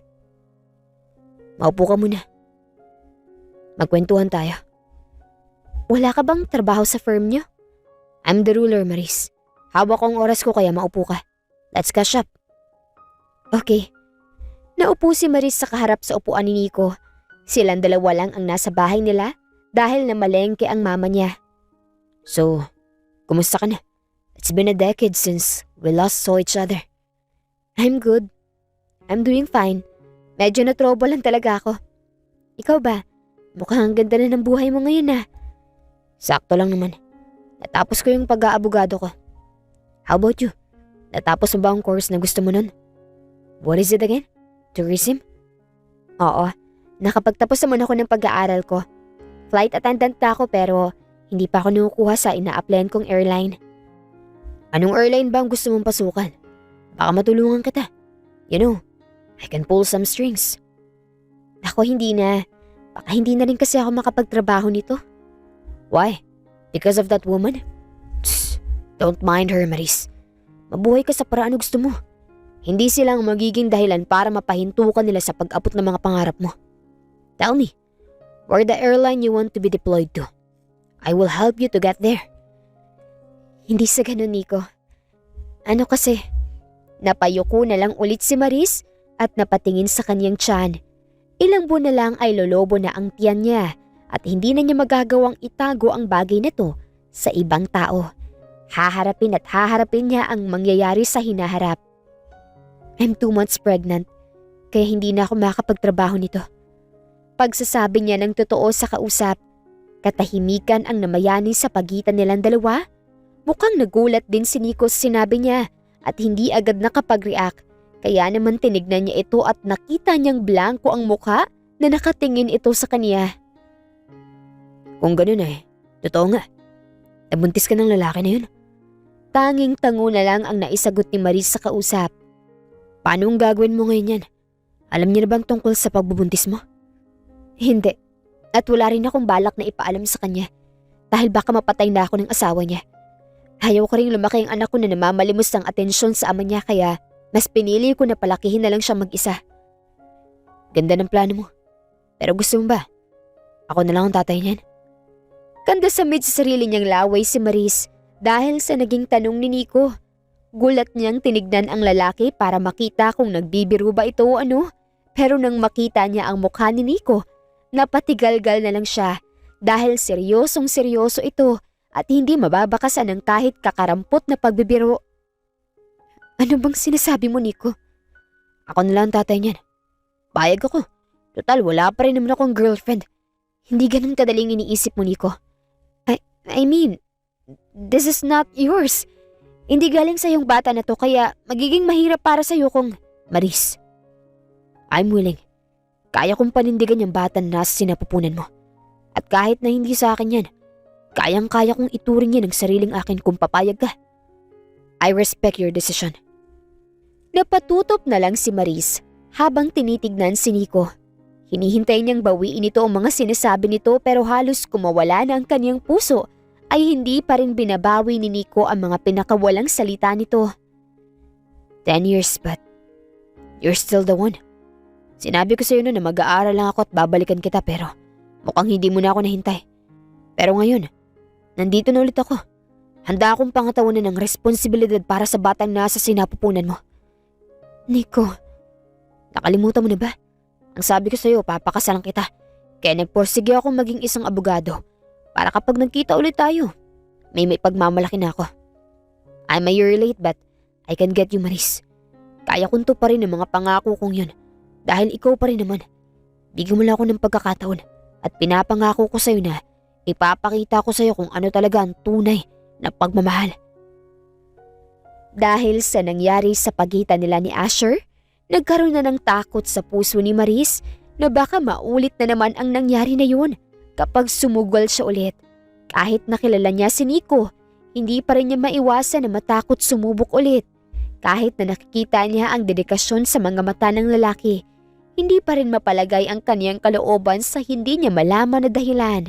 Maupo ka muna. Magkwentuhan tayo. Wala ka bang trabaho sa firm niyo? I'm the ruler, Maris. Hawak ko ang oras ko kaya maupo ka. Let's catch up. Okay. Naupo si Maris sa kaharap sa upuan ni Nico. Silang dalawa lang ang nasa bahay nila dahil namalengke ang mama niya. So, kumusta ka na? It's been a decade since we last saw each other. I'm good. I'm doing fine. Medyo na-trouble lang talaga ako. Ikaw ba? Mukhang ang ganda na ng buhay mo ngayon na. Sakto lang naman. Natapos ko yung pag-aabogado ko. How about you? Natapos mo ba ang course na gusto mo nun? What is it again? Tourism? Oo. Nakapagtapos naman ako ng pag-aaral ko. Flight attendant na ako pero hindi pa ako nakukuha sa ina-applyan kong airline. Anong airline ba ang gusto mong pasukan? Baka matulungan kita. You know, I can pull some strings. Ako hindi na. Baka hindi na rin kasi ako makapagtrabaho nito. Why? Because of that woman? Psst, don't mind her, Maris. Mabuhay ka sa paraan na gusto mo. Hindi sila ang magiging dahilan para mapahintukan nila sa pag-abot ng mga pangarap mo. Tell me, where the airline you want to be deployed to? I will help you to get there. Hindi sa ganun, Nico. Ano kasi, napayuko na lang ulit si Maris at napatingin sa kanyang tiyan. Ilang buwan na lang ay lolobo na ang tiyan niya at hindi na niya magagawang itago ang bagay na to sa ibang tao. Haharapin at haharapin niya ang mangyayari sa hinaharap. I'm 2 months pregnant, kaya hindi na ako makapagtrabaho nito. Pagsasabi niya ng totoo sa kausap, katahimikan ang namayani sa pagitan nilang dalawa. Mukhang nagulat din si Nico sa sinabi niya at hindi agad nakapag-react. Kaya naman tinignan niya ito at nakita niyang blanko ang mukha na nakatingin ito sa kanya. Kung ganun totoo nga. Nabuntis ka ng lalaki na yun. Tanging tango na lang ang naisagot ni Maris sa kausap. Paano ang gagawin mo ngayon yan? Alam niya na bang tungkol sa pagbubuntis mo? Hindi. At wala rin akong balak na ipaalam sa kanya. Dahil baka mapatay na ako ng asawa niya. Ayaw ko rin lumaki ang anak ko na namamalimos ng atensyon sa ama niya kaya mas pinili ko na palakihin na lang siyang mag-isa. Ganda ng plano mo. Pero gusto mo ba? Ako na lang ang tatay niyan. Kanda sa sarili niyang laway si Maris dahil sa naging tanong ni Nico. Gulat niyang tinignan ang lalaki para makita kung nagbibiro ba ito o ano. Pero nang makita niya ang mukha ni Nico, napatigalgal na lang siya dahil seryosong seryoso ito at hindi mababakasan ng kahit kakarampot na pagbibiro. Ano bang sinasabi mo, Nico? Ako na lang ang tatay niyan. Payag ako. Total, wala pa rin naman akong girlfriend. Hindi ganun kadaling iniisip mo, Nico. I mean, this is not yours. Hindi galing sa yung bata na to kaya magiging mahirap para sa'yo kung… Maris, I'm willing. Kaya kong panindigan yung bata na nasa sinapupunan mo. At kahit na hindi sa akin yan, kayang-kaya kong ituring yan ng sariling akin kung papayag ka. I respect your decision. Napatutop na lang si Maris habang tinitignan si Nico. Hinihintay niyang bawiin ito ang mga sinasabi nito pero halos kumawala na ang kanyang puso ay hindi pa rin binabawi ni Nico ang mga pinakawalang salita nito. 10 years but you're still the one. Sinabi ko sa'yo noon na mag-aaral lang ako at babalikan kita pero mukhang hindi mo na ako nahintay. Pero ngayon, nandito na ulit ako. Handa akong pangatawanan ng responsibilidad para sa batang nasa sinapupunan mo. Nico, nakalimutan mo na ba? Ang sabi ko sa'yo, papakasalan kita. Kaya nagporsige akong maging isang abogado para kapag nagkita ulit tayo, may pagmamalaki na ako. I'm a year late but I can get you, Maris. Kaya kong tuparin ang mga pangako kong yun dahil ikaw pa rin naman. Bigyan mo lang ako ng pagkakataon at pinapangako ko sa'yo na ipapakita ko sa'yo kung ano talaga ang tunay na pagmamahal. Dahil sa nangyari sa pagitan nila ni Asher, nagkaroon na ng takot sa puso ni Maris na baka maulit na naman ang nangyari na yun kapag sumugal siya ulit. Kahit nakilala niya si Nico, hindi pa rin niya maiwasan na matakot sumubok ulit. Kahit na nakikita niya ang dedikasyon sa mga mata ng lalaki, hindi pa rin mapalagay ang kaniyang kalooban sa hindi niya malaman na dahilan.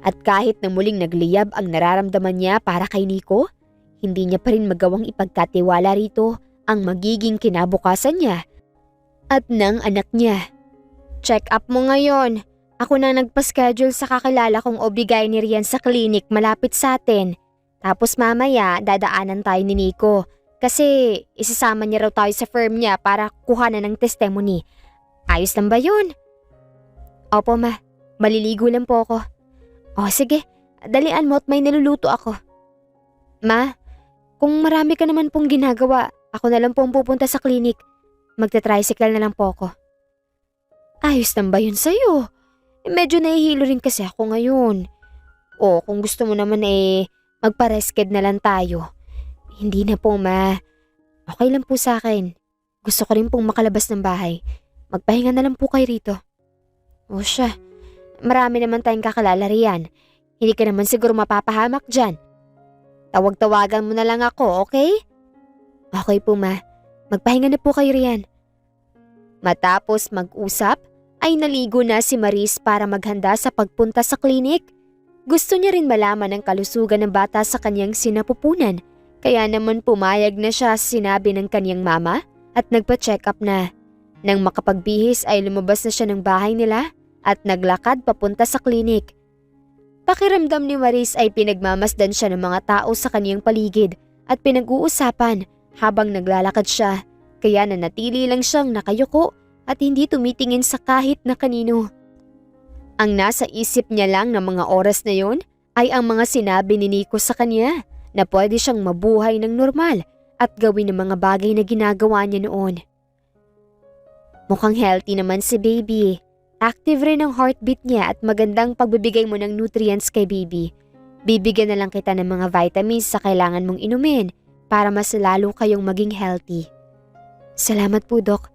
At kahit na muling nagliyab ang nararamdaman niya para kay Nico, hindi niya pa rin magawang ipagkatiwala rito ang magiging kinabukasan niya at ng anak niya. Check up mo ngayon. Ako na nagpa-schedule sa kakilala kong obligay ni Rian sa klinik malapit sa atin. Tapos mamaya dadaanan tayo ni Nico kasi isasama niya raw tayo sa firm niya para kuhanan ng testimony. Ayos lang ba yun? Opo ma, maliligo lang po ako. O sige, dalian mo at may niluluto ako. Ma, kung marami ka naman pong ginagawa, ako na lang pong pupunta sa klinik. Magta-tricycle na lang po ako. Ayos lang ba yun sa'yo? Medyo nahihilo rin kasi ako ngayon. O kung gusto mo naman magpa-resked na lang tayo. Hindi na po ma. Okay lang po sa akin. Gusto ko rin pong makalabas ng bahay. Magpahinga na lang po kayo rito. O siya, marami naman tayong kakalala riyan. Hindi ka naman siguro mapapahamak dyan. Tawag-tawagan mo na lang ako, okay? Okay po ma. Magpahinga na po kayo riyan. Matapos mag-usap, ay naligo na si Maris para maghanda sa pagpunta sa klinik. Gusto niya rin malaman ang kalusugan ng bata sa kanyang sinapupunan. Kaya naman pumayag na siya sa sinabi ng kanyang mama at nagpa-check up na. Nang makapagbihis ay lumabas na siya ng bahay nila at naglakad papunta sa klinik. Pakiramdam ni Maris ay pinagmamasdan siya ng mga tao sa kanyang paligid at pinag-uusapan habang naglalakad siya. Kaya nanatili lang siyang nakayuko at hindi tumitingin sa kahit na kanino. Ang nasa isip niya lang ng mga oras na yon ay ang mga sinabi ni Nico sa kanya na pwede siyang mabuhay ng normal at gawin ang mga bagay na ginagawa niya noon. Mukhang healthy naman si baby. Active rin ang heartbeat niya at magandang pagbibigay mo ng nutrients kay baby. Bibigyan na lang kita ng mga vitamins sa kailangan mong inumin para mas lalo kayong maging healthy. Salamat po, Doc.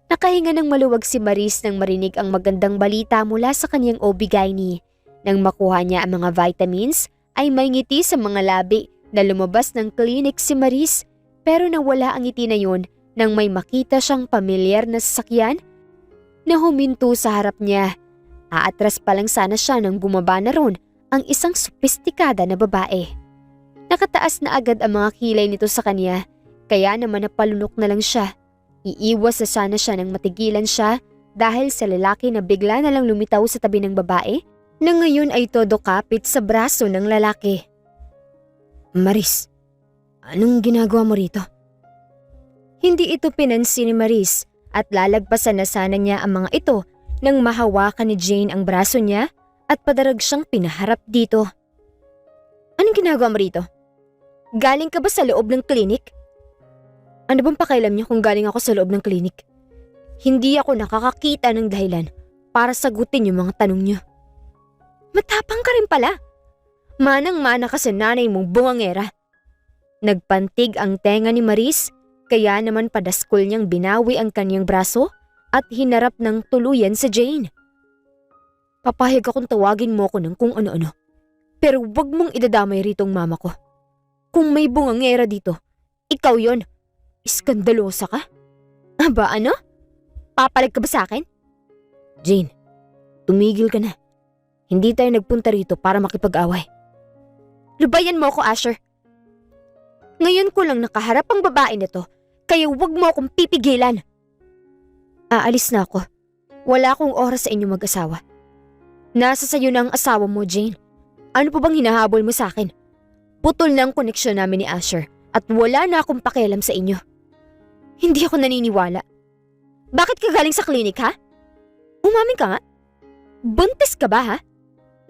Nakahinga ng maluwag si Maris nang marinig ang magandang balita mula sa kanyang OB-GYN. Nang makuha niya ang mga vitamins, ay may ngiti sa mga labi na lumabas ng klinik si Maris pero nawala ang ngiti na yun nang may makita siyang pamilyar na sasakyan na huminto sa harap niya. Aatras pa lang sana siya nang bumaba na ron ang isang sopistikada na babae. Nakataas na agad ang mga kilay nito sa kanya kaya naman napalunok na lang siya. Iiwas na sana siya nang matigilan siya dahil sa lalaki na bigla na lang lumitaw sa tabi ng babae na ngayon ay todo kapit sa braso ng lalaki. Maris, anong ginagawa mo rito? Hindi ito pinansin ni Maris at lalagpasan na sana niya ang mga ito nang mahawakan ni Jane ang braso niya at padarag siyang pinaharap dito. Anong ginagawa mo rito? Galing ka ba sa loob ng klinik? Ano bang pakialam niyo kung galing ako sa loob ng klinik? Hindi ako nakakakita ng dahilan para sagutin yung mga tanong niyo. Matapang ka rin pala. Manang-mana ka sa nanay mong bungangera. Nagpantig ang tenga ni Maris, kaya naman padaskol niyang binawi ang kanyang braso at hinarap ng tuluyan sa Jane. Papayag akong tawagin mo ko ng kung ano-ano. Pero wag mong idadamay rito ang mama ko. Kung may bungangera dito, ikaw yon. Iskandalosa ka? Aba ano? Papalag ka ba sa akin? Jane, tumigil ka na. Hindi tayo nagpunta rito para makipag-away. Lubayan mo ako, Asher. Ngayon ko lang nakaharap ang babae nito, kaya wag mo akong pipigilan. Aalis na ako. Wala akong oras sa inyong mag-asawa. Nasa sayo na ang asawa mo, Jane. Ano pa bang hinahabol mo sa akin? Putol na ang koneksyon namin ni Asher at wala na akong pakialam sa inyo. Hindi ako naniniwala. Bakit ka galing sa klinik, ha? Umamin ka nga. Buntis ka ba, ha?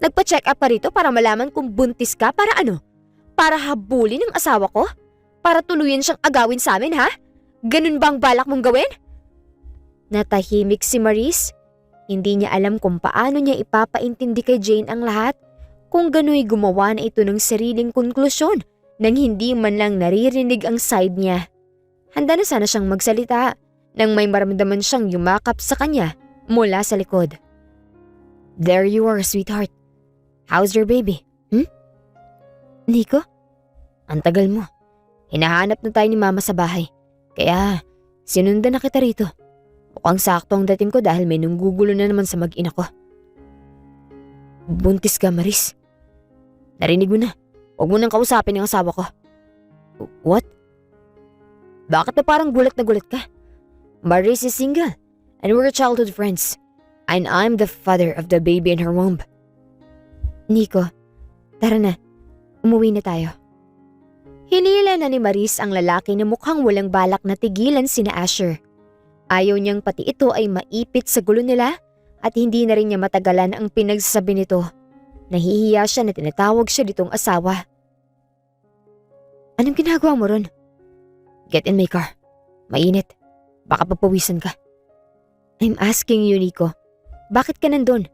Nagpa-check up ka rito para malaman kung buntis ka para ano? Para habulin ang asawa ko? Para tuluyan siyang agawin sa amin, ha? Ganun ba ang balak mong gawin? Natahimik si Maris. Hindi niya alam kung paano niya ipapaintindi kay Jane ang lahat. Kung gano'y gumawa na ito ng sariling konklusyon nang hindi man lang naririnig ang side niya. Handa na sana siyang magsalita nang may maramdaman siyang yumakap sa kanya mula sa likod. There you are, sweetheart. How's your baby? Nico? Ang tagal mo. Hinahanap na tayo ni mama sa bahay. Kaya sinundan na kita rito. Mukhang sakto ang dating ko dahil may nanggugulo na naman sa mag-ina ko. Buntis ka, Maris. Narinig mo na. Huwag mo nang kausapin ang asawa ko. What? Bakit na parang gulat na gulat ka? Maris is single and we're childhood friends. And I'm the father of the baby in her womb. Nico, tara na. Umuwi na tayo. Hinila na ni Maris ang lalaki na mukhang walang balak na tigilan sina Asher. Ayaw niyang pati ito ay maipit sa gulo nila at hindi na rin niya matagalan ang pinagsasabi nito. Nahihiya siya na tinatawag siya ditong asawa. Anong ginagawa mo ron? Get in my car. Mainit. Baka papawisan ka. I'm asking you, Nico. Bakit ka nandun?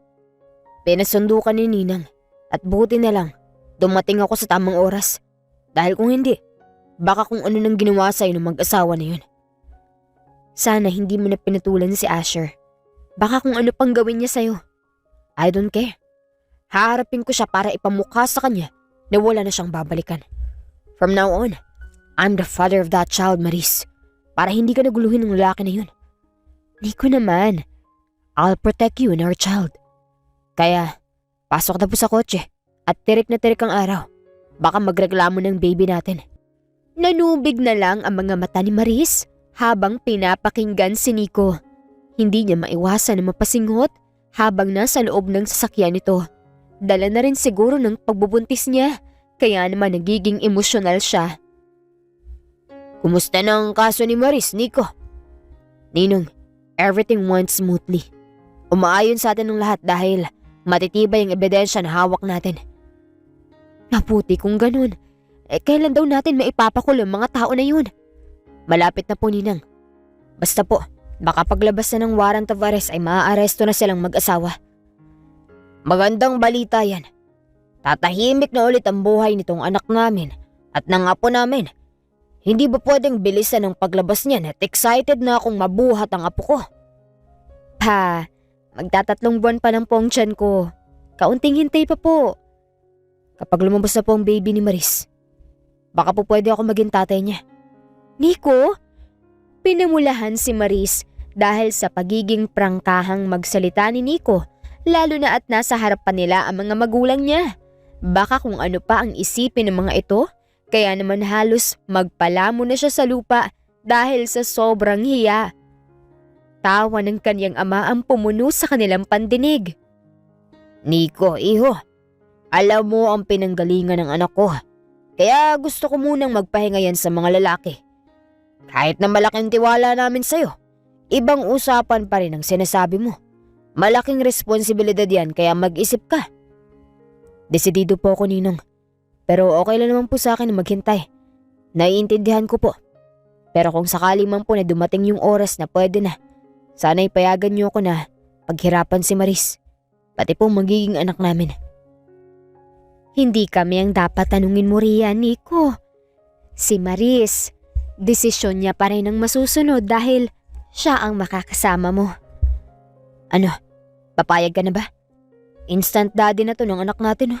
Pinasundo ka ni Ninang. At buti na lang, dumating ako sa tamang oras. Dahil kung hindi, baka kung ano nang ginawa sa'yo ng mag-asawa na yun. Sana hindi mo na pinatulan si Asher. Baka kung ano pang gawin niya sa'yo. I don't care. Haharapin ko siya para ipamukha sa kanya na wala na siyang babalikan. From now on, I'm the father of that child, Maris. Para hindi ka naguluhin ng lalaki na yun. Nico naman. I'll protect you and our child. Kaya, pasok na po sa kotse at tirik na tirik ang araw. Baka magreklamo ng baby natin. Nanubig na lang ang mga mata ni Maris habang pinapakinggan si Nico. Hindi niya maiwasan na mapasinghot habang nasa loob ng sasakyan nito. Dala na rin siguro ng pagbubuntis niya, kaya naman nagiging emosyonal siya. Kumusta na ang kaso ni Maris, Nico? Ninong, everything went smoothly. Umaayon sa atin ng lahat dahil matitibay ang ebidensya na hawak natin. Mabuti kung ganun. Kailan daw natin maipapakulong mga tao na yun? Malapit na po, Ninang. Basta po, baka paglabas na ng warrant of arrest ay maaaresto na silang mag-asawa. Magandang balita yan. Tatahimik na ulit ang buhay nitong anak namin at ng apo namin. Hindi ba pwedeng bilisan ang paglabas niyan at excited na akong mabuhat ang apo ko? Pa, magtatatlong buwan pa lang po ang tiyan ko. Kaunting hintay pa po. Kapag lumabas na po ang baby ni Maris, baka po pwede ako maging tatay niya. Nico? Pinamulahan si Maris dahil sa pagiging prangkahang magsalita ni Nico, lalo na at nasa harapan nila ang mga magulang niya. Baka kung ano pa ang isipin ng mga ito, kaya naman halos magpalamo na siya sa lupa dahil sa sobrang hiya. Tawa ng kanyang ama ang pumuno sa kanilang pandinig. Nico, iho, alam mo ang pinanggalingan ng anak ko. Kaya gusto ko munang magpahinga yan sa mga lalaki. Kahit na malaking tiwala namin sa'yo, ibang usapan pa rin ang sinasabi mo. Malaking responsibilidad yan kaya mag-isip ka. Desidido po ako, Ninong. Pero okay lang naman po sa akin na maghintay. Naiintindihan ko po. Pero kung sakali man po na dumating yung oras na pwede na, sana'y payagan niyo ako na paghirapan si Maris. Pati po magiging anak namin. Hindi kami ang dapat tanungin mo riyan, Nico. Si Maris, desisyon niya pa rin ang masusunod dahil siya ang makakasama mo. Ano? Papayag ka na ba? Instant daddy na to ng anak natin.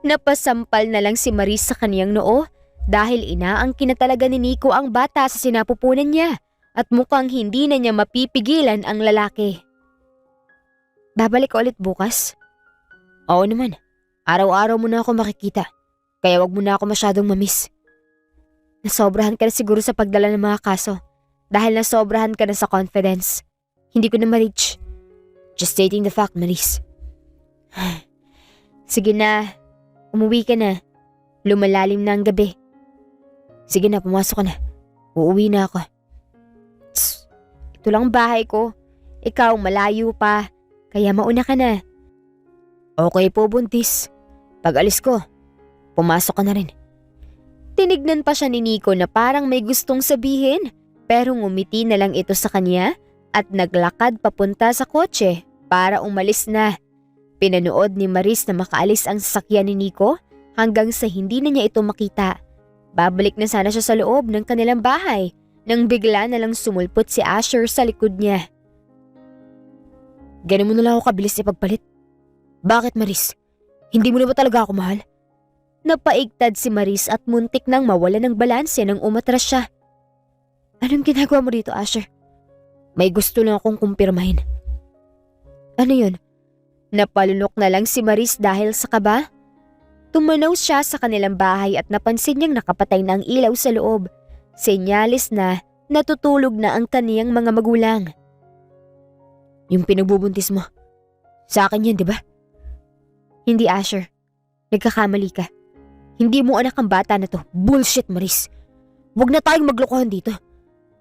Napasampal na lang si Maris sa kaniyang noo dahil inaangkin na talaga ni Nico ang bata sa sinapupunan niya at mukhang hindi na niya mapipigilan ang lalaki. Babalik ka ulit bukas? Oo naman. Araw-araw mo na ako makikita. Kaya wag mo na ako masyadong mamiss. Nasobrahan ka na siguro sa pagdala ng mga kaso dahil nasobrahan ka na sa confidence. Hindi ko na ma-reach. Just stating the fact, Maris. Sige na, umuwi ka na. Lumalalim na ang gabi. Sige na, pumasok ka na. Uuwi na ako. Tss, ito lang ang bahay ko. Ikaw malayo pa, kaya mauna ka na. Okay po, buntis. Pag alis ko, pumasok ka na rin. Tinignan pa siya ni Nico na parang may gustong sabihin, pero ngumiti na lang ito sa kanya at naglakad papunta sa kotse para umalis na. Pinanood ni Maris na makaalis ang sasakyan ni Nico hanggang sa hindi na niya ito makita. Babalik na sana siya sa loob ng kanilang bahay nang bigla na lang sumulpot si Asher sa likod niya. Ganun mo na lang ako kabilis ipagpalit. Bakit, Maris? Hindi mo na ba talaga ako mahal? Napaigtad si Maris at muntik nang mawala ng balanse nang umatras siya. Anong ginagawa mo dito, Asher? May gusto lang akong kumpirmahin. Ano yun? Napalunok na lang si Maris dahil sa kaba. Tumanaw siya sa kanilang bahay at napansin niyang nakapatay na ang ilaw sa loob. Senyalis na natutulog na ang kaniyang mga magulang. Yung pinagbubuntis mo, sa akin yan, di ba? Hindi, Asher. Nagkakamali ka. Hindi mo anak ang bata na to. Bullshit, Maris. Huwag na tayong maglokohan dito.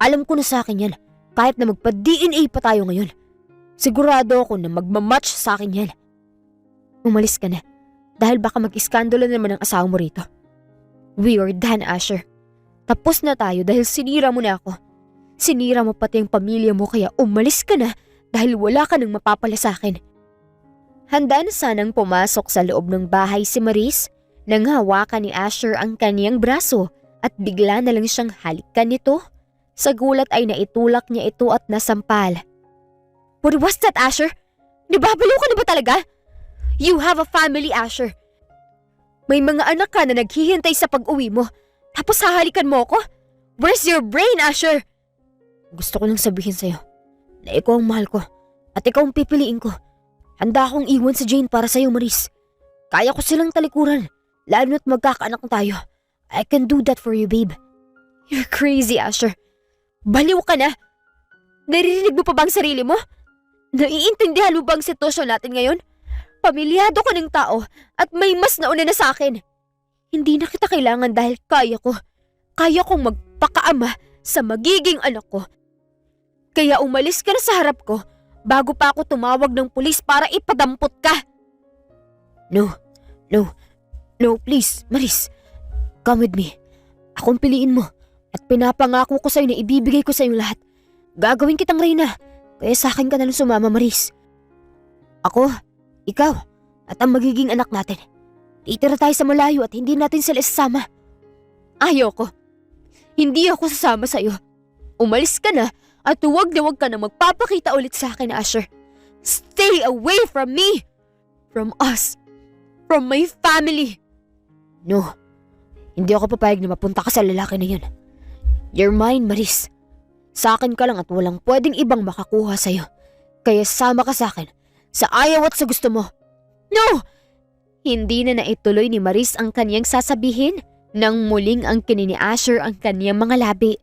Alam ko na sa akin yan. Kahit na magpa-DNA pa tayo ngayon. Sigurado ako na magmamatch sa akin yan. Umalis ka na. Dahil baka mag-iskandalo naman ang asawa mo rito. We are done, Asher. Tapos na tayo dahil sinira mo na ako. Sinira mo pati ang pamilya mo kaya umalis ka na dahil wala ka nang mapapala sa akin. Handa na sanang pumasok sa loob ng bahay si Maris nang hawakan ni Asher ang kaniyang braso at bigla na lang siyang halikan nito. Sa gulat ay naitulak niya ito at nasampal. What was that, Asher? Nababaliw ka na ba talaga? You have a family, Asher. May mga anak ka na naghihintay sa pag-uwi mo. Tapos hahalikan mo ako? Where's your brain, Asher? Gusto ko lang sabihin sa'yo na ikaw ang mahal ko at ikaw ang pipiliin ko. Handa akong iwan si Jane para sa'yo, Maris. Kaya ko silang talikuran, lalo na't magkakaanak na tayo. I can do that for you, babe. You're crazy, Asher. Baliw ka na. Naririnig mo pa bang sarili mo? Naiintindihan mo bang sitwasyon natin ngayon? Pamilyado ka ng tao at may mas nauna na sa akin. Hindi na kita kailangan dahil kaya ko. Kaya kong magpakaama sa magiging anak ko. Kaya umalis ka na sa harap ko bago pa ako tumawag ng pulis para ipadampot ka. No, please, Maris. Come with me. Akong piliin mo at pinapangako ko sa'yo na ibibigay ko sa'yo lahat. Gagawin kitang reyna, kaya sa akin ka na lang sumama, Maris. Ako, ikaw, at ang magiging anak natin. Titira tayo sa malayo at hindi natin sila isasama. Ayoko. Hindi ako sasama sa'yo. Umalis ka na at huwag ka na magpapakita ulit sa akin, Asher. Stay away from me! From us! From my family! No, hindi ako papayag na mapunta ka sa lalaki na yun. You're mine, Maris. Sa akin ka lang at walang pwedeng ibang makakuha sa'yo. Kaya sama ka sa akin, sa ayaw at sa gusto mo. No! Hindi na naituloy ni Maris ang kaniyang sasabihin nang muling ang kinini Asher ang kaniyang mga labi.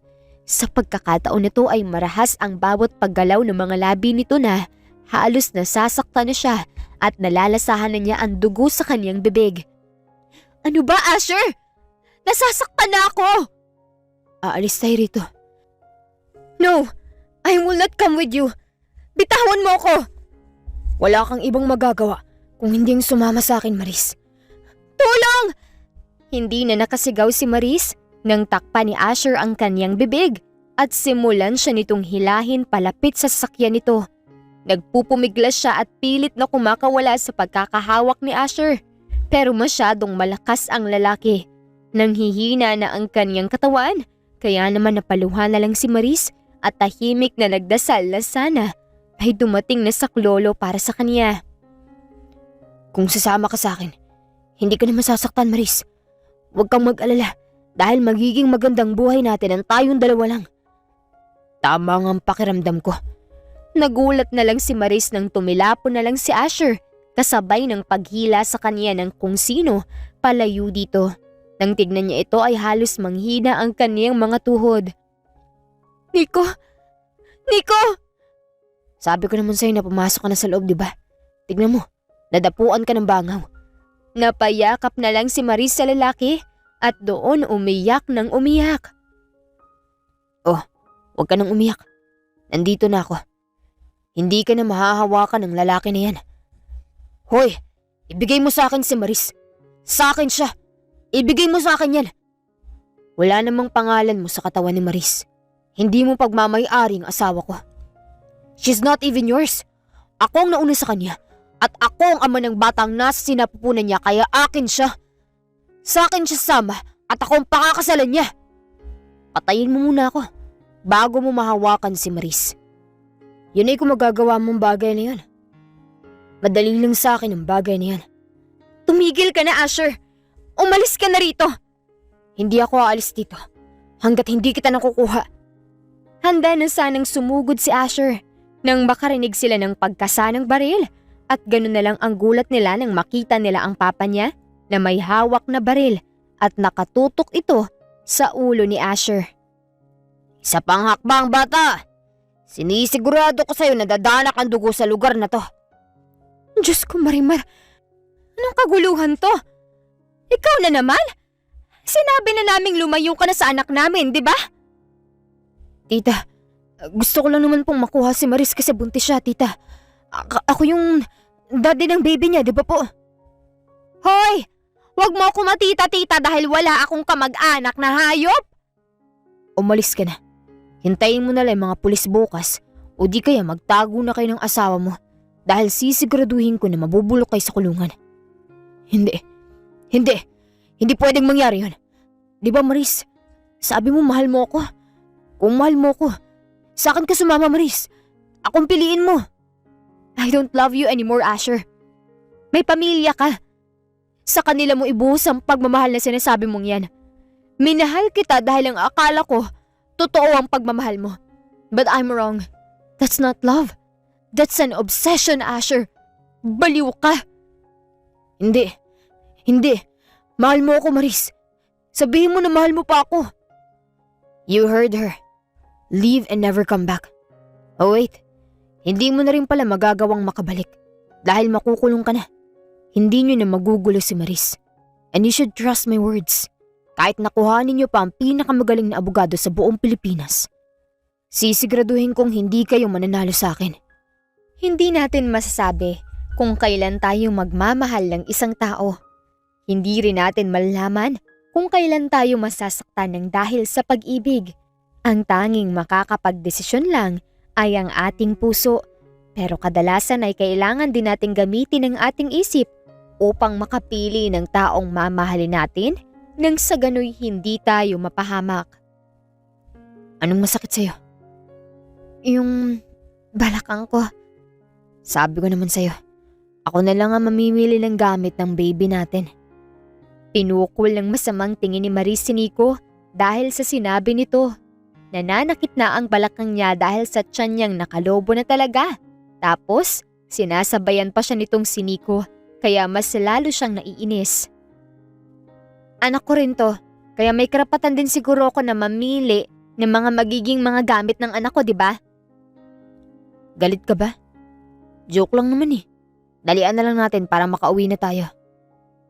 Sa pagkakataon nito ay marahas ang bawat paggalaw ng mga labi nito na halos nasasaktan na siya at nalalasahan na niya ang dugo sa kaniyang bibig. Ano ba, Asher? Nasasaktan na ako! Aalis tayo rito. No, I will not come with you. Bitawan mo ako! Wala kang ibang magagawa kung hindi ang sumama sa akin, Maris. Tulong! Hindi na nakasigaw si Maris nang takpan ni Asher ang kanyang bibig at simulan siya nitong hilahin palapit sa sasakyan nito. Nagpupumiglas siya at pilit na kumakawala sa pagkakahawak ni Asher pero masyadong malakas ang lalaki. Nanghihina na ang kanyang katawan, kaya naman napaluha na lang si Maris at tahimik na nagdasal na sana may dumating na saklolo para sa kanya. Kung sasama ka sa akin, hindi ka na masasaktan, Maris. Huwag kang mag-alala dahil magiging magandang buhay natin ang tayong dalawa lang. Tama ang pakiramdam ko. Nagulat na lang si Maris nang tumilapo na lang si Asher kasabay ng paghila sa kanya ng kung sino palayo dito. Nang tignan niya ito ay halos manghina ang kaniyang mga tuhod. Nico! Nico! Sabi ko naman sa'yo na pumasok ka na sa loob, di ba? Tignan mo, nadapuan ka ng bangaw. Napayakap na lang si Maris sa lalaki at doon umiyak ng umiyak. Oh, huwag ka nang umiyak. Nandito na ako. Hindi ka na mahahawakan ng lalaki na yan. Hoy, ibigay mo sa akin si Maris. Sa akin siya. Ibigay mo sa akin yan. Wala namang pangalan mo sa katawan ni Maris. Hindi mo pagmamay-ari ang asawa ko. She's not even yours. Ako ang nauna sa kanya. At ako ang ama ng batang nasa sinapupunan niya kaya akin siya. Sa akin siya sama at ako ang pakakasalan niya. Patayin mo muna ako bago mo mahawakan si Maris. Yun ay kung magagawa mong bagay na yan. Madali lang sa akin ang bagay na yan. Tumigil ka na, Asher. Umalis ka na rito. Hindi ako aalis dito hanggat hindi kita nakukuha. Handa na sanang sumugod si Asher nang makarinig sila ng pagkasa ng baril at ganoon na lang ang gulat nila nang makita nila ang papa niya na may hawak na baril at nakatutok ito sa ulo ni Asher. Isa pang hakbang, bata! Sinisigurado ko sa'yo na dadanak ang dugo sa lugar na to. Diyos ko, Marimar. Anong kaguluhan to? Ikaw na naman? Sinabi na naming lumayo ka na sa anak namin, di ba? Tita, gusto ko lang naman pong makuha si Maris kasi buntis siya, tita. Ako yung daddy ng baby niya, di ba po? Hoy! Huwag mo ako matita-tita dahil wala akong kamag-anak na hayop! Umalis ka na. Hintayin mo na lang mga pulis bukas o di kaya magtago na kayo ng asawa mo dahil sisiguraduhin ko na mabubulok kayo sa kulungan. Hindi pwedeng mangyari yun. Di ba, Maris? Sabi mo mahal mo ako. Kung mahal mo ako, sa akin ka sumama, Maris. Akong piliin mo. I don't love you anymore, Asher. May pamilya ka. Sa kanila mo ibuhos ang pagmamahal na sinasabi mong yan. Minahal kita dahil ang akala ko, totoo ang pagmamahal mo. But I'm wrong. That's not love. That's an obsession, Asher. Baliw ka. Hindi. Mahal mo ako, Maris. Sabihin mo na mahal mo pa ako. You heard her. Leave and never come back. Oh wait, hindi mo na rin pala magagawang makabalik dahil makukulong ka na. Hindi nyo na magugulo si Maris. And you should trust my words. Kahit nakuhanin nyo pa ang pinakamagaling na abogado sa buong Pilipinas. Sisiguraduhin kong hindi kayo mananalo sa akin. Hindi natin masasabi kung kailan tayo magmamahal ng isang tao. Hindi rin natin malalaman kung kailan tayo masasaktan ng dahil sa pag-ibig. Ang tanging makakapagdesisyon lang ay ang ating puso. Pero kadalasan ay kailangan din nating gamitin ang ating isip upang makapili ng taong mamahalin natin nang sa gano'y hindi tayo mapahamak. Anong masakit sa'yo? Yung balakang ko. Sabi ko naman sa'yo, ako na lang ang mamimili ng gamit ng baby natin. Pinukol ng masamang tingin ni Maris si Nico dahil sa sinabi nito. Nananakit na ang balakang niya dahil sa tiyan niyang nakalobo na talaga. Tapos, sinasabayan pa siya nitong si Nico kaya mas lalo siyang naiinis. Anak ko rin to, kaya may karapatan din siguro ako na mamili ng mga magiging mga gamit ng anak ko, di ba? Galit ka ba? Joke lang naman eh. Dalian na lang natin para makauwi na tayo.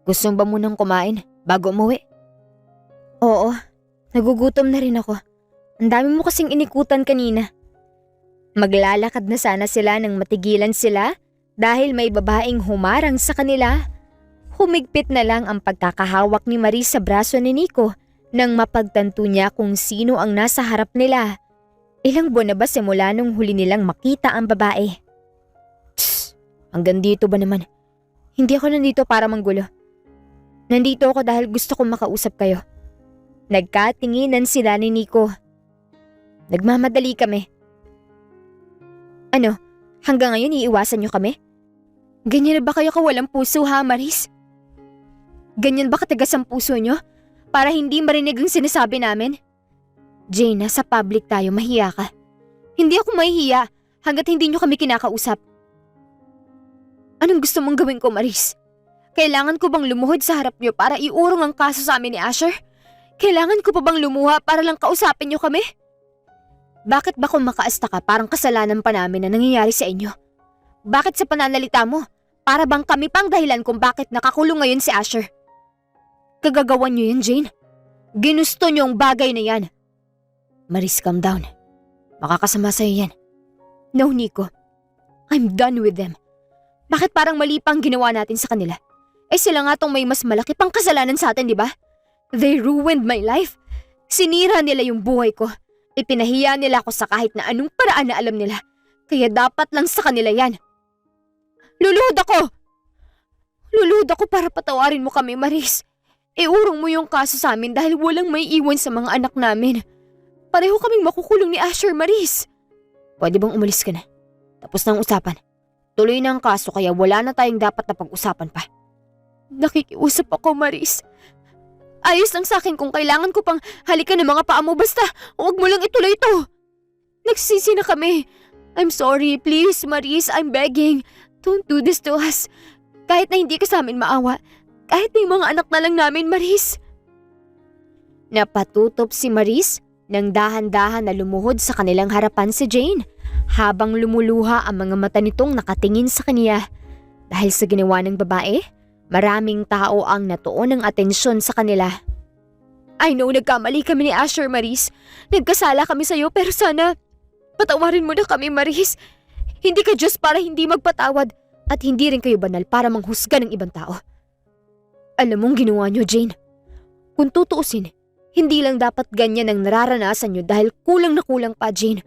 Gusto ba munang kumain bago umuwi? Oo, nagugutom na rin ako. Ang dami mo kasing inikutan kanina. Maglalakad na sana sila nang matigilan sila dahil may babaeng humarang sa kanila. Humigpit na lang ang pagkakahawak ni Maris sa braso ni Nico nang mapagtanto niya kung sino ang nasa harap nila. Ilang buwan na ba simula nung huli nilang makita ang babae? Hanggang dito ba naman? Hindi ako nandito para manggulo. Nandito ako dahil gusto kong makausap kayo. Nagkatinginan sila ni Nico. Nagmamadali kami. Ano, hanggang ngayon iiwasan niyo kami? Ganyan na ba kayo kawalang puso ha, Maris? Ganyan ba katigas ang puso niyo? Para hindi marinig ang sinasabi namin? Jane, nasa public tayo, mahiya ka. Hindi ako mahihiya hanggat hindi niyo kami kinakausap. Anong gusto mong gawin ko, Maris? Kailangan ko bang lumuhod sa harap niyo para iurong ang kaso sa amin ni Asher? Kailangan ko pa bang lumuha para lang kausapin niyo kami? Bakit ba kung makaasta ka parang kasalanan pa namin na nangyayari sa inyo? Bakit sa pananalita mo? Para bang kami pang dahilan kung bakit nakakulong ngayon si Asher? Kagagawan niyo yan, Jane. Ginusto niyo ang bagay na yan. Maris, calm down. Makakasama sa'yo yan. No, Nico. I'm done with them. Bakit parang mali pang ginawa natin sa kanila? Eh sila nga tong may mas malaki pang kasalanan sa atin, di ba? They ruined my life. Sinira nila yung buhay ko. Ipinahiya nila ako sa kahit na anong paraan na alam nila. Kaya dapat lang sa kanila yan. Luluhod ako! Luluhod ako para patawarin mo kami, Maris. Iurong mo yung kaso sa amin dahil walang may iwan sa mga anak namin. Pareho kaming makukulong ni Asher, Maris. Pwede bang umalis ka na? Tapos na ang usapan. Tuloy na ang kaso kaya wala na tayong dapat na pag-usapan pa. Nakikiusap ako, Maris. Ayos lang sa akin kung kailangan ko pang halikan ng mga paa mo, basta huwag mo lang ituloy ito. Nagsisi na kami. I'm sorry, please, Maris, I'm begging. Don't do this to us. Kahit na hindi ka sa amin maawa, kahit na yung mga anak na lang namin, Maris. Napatutop si Maris nang dahan-dahan na lumuhod sa kanilang harapan si Jane habang lumuluha ang mga mata nitong nakatingin sa kaniya. Dahil sa ginawa ng babae, maraming tao ang natuon ng atensyon sa kanila. I know nagkamali kami ni Asher, Maris. Nagkasala kami sa'yo pero sana patawarin mo na kami, Maris. Hindi ka Diyos para hindi magpatawad at hindi rin kayo banal para manghusga ng ibang tao. Alam mong ginawa niyo, Jane. Kung tutuusin, hindi lang dapat ganyan ang nararanasan niyo dahil kulang na kulang pa, Jane.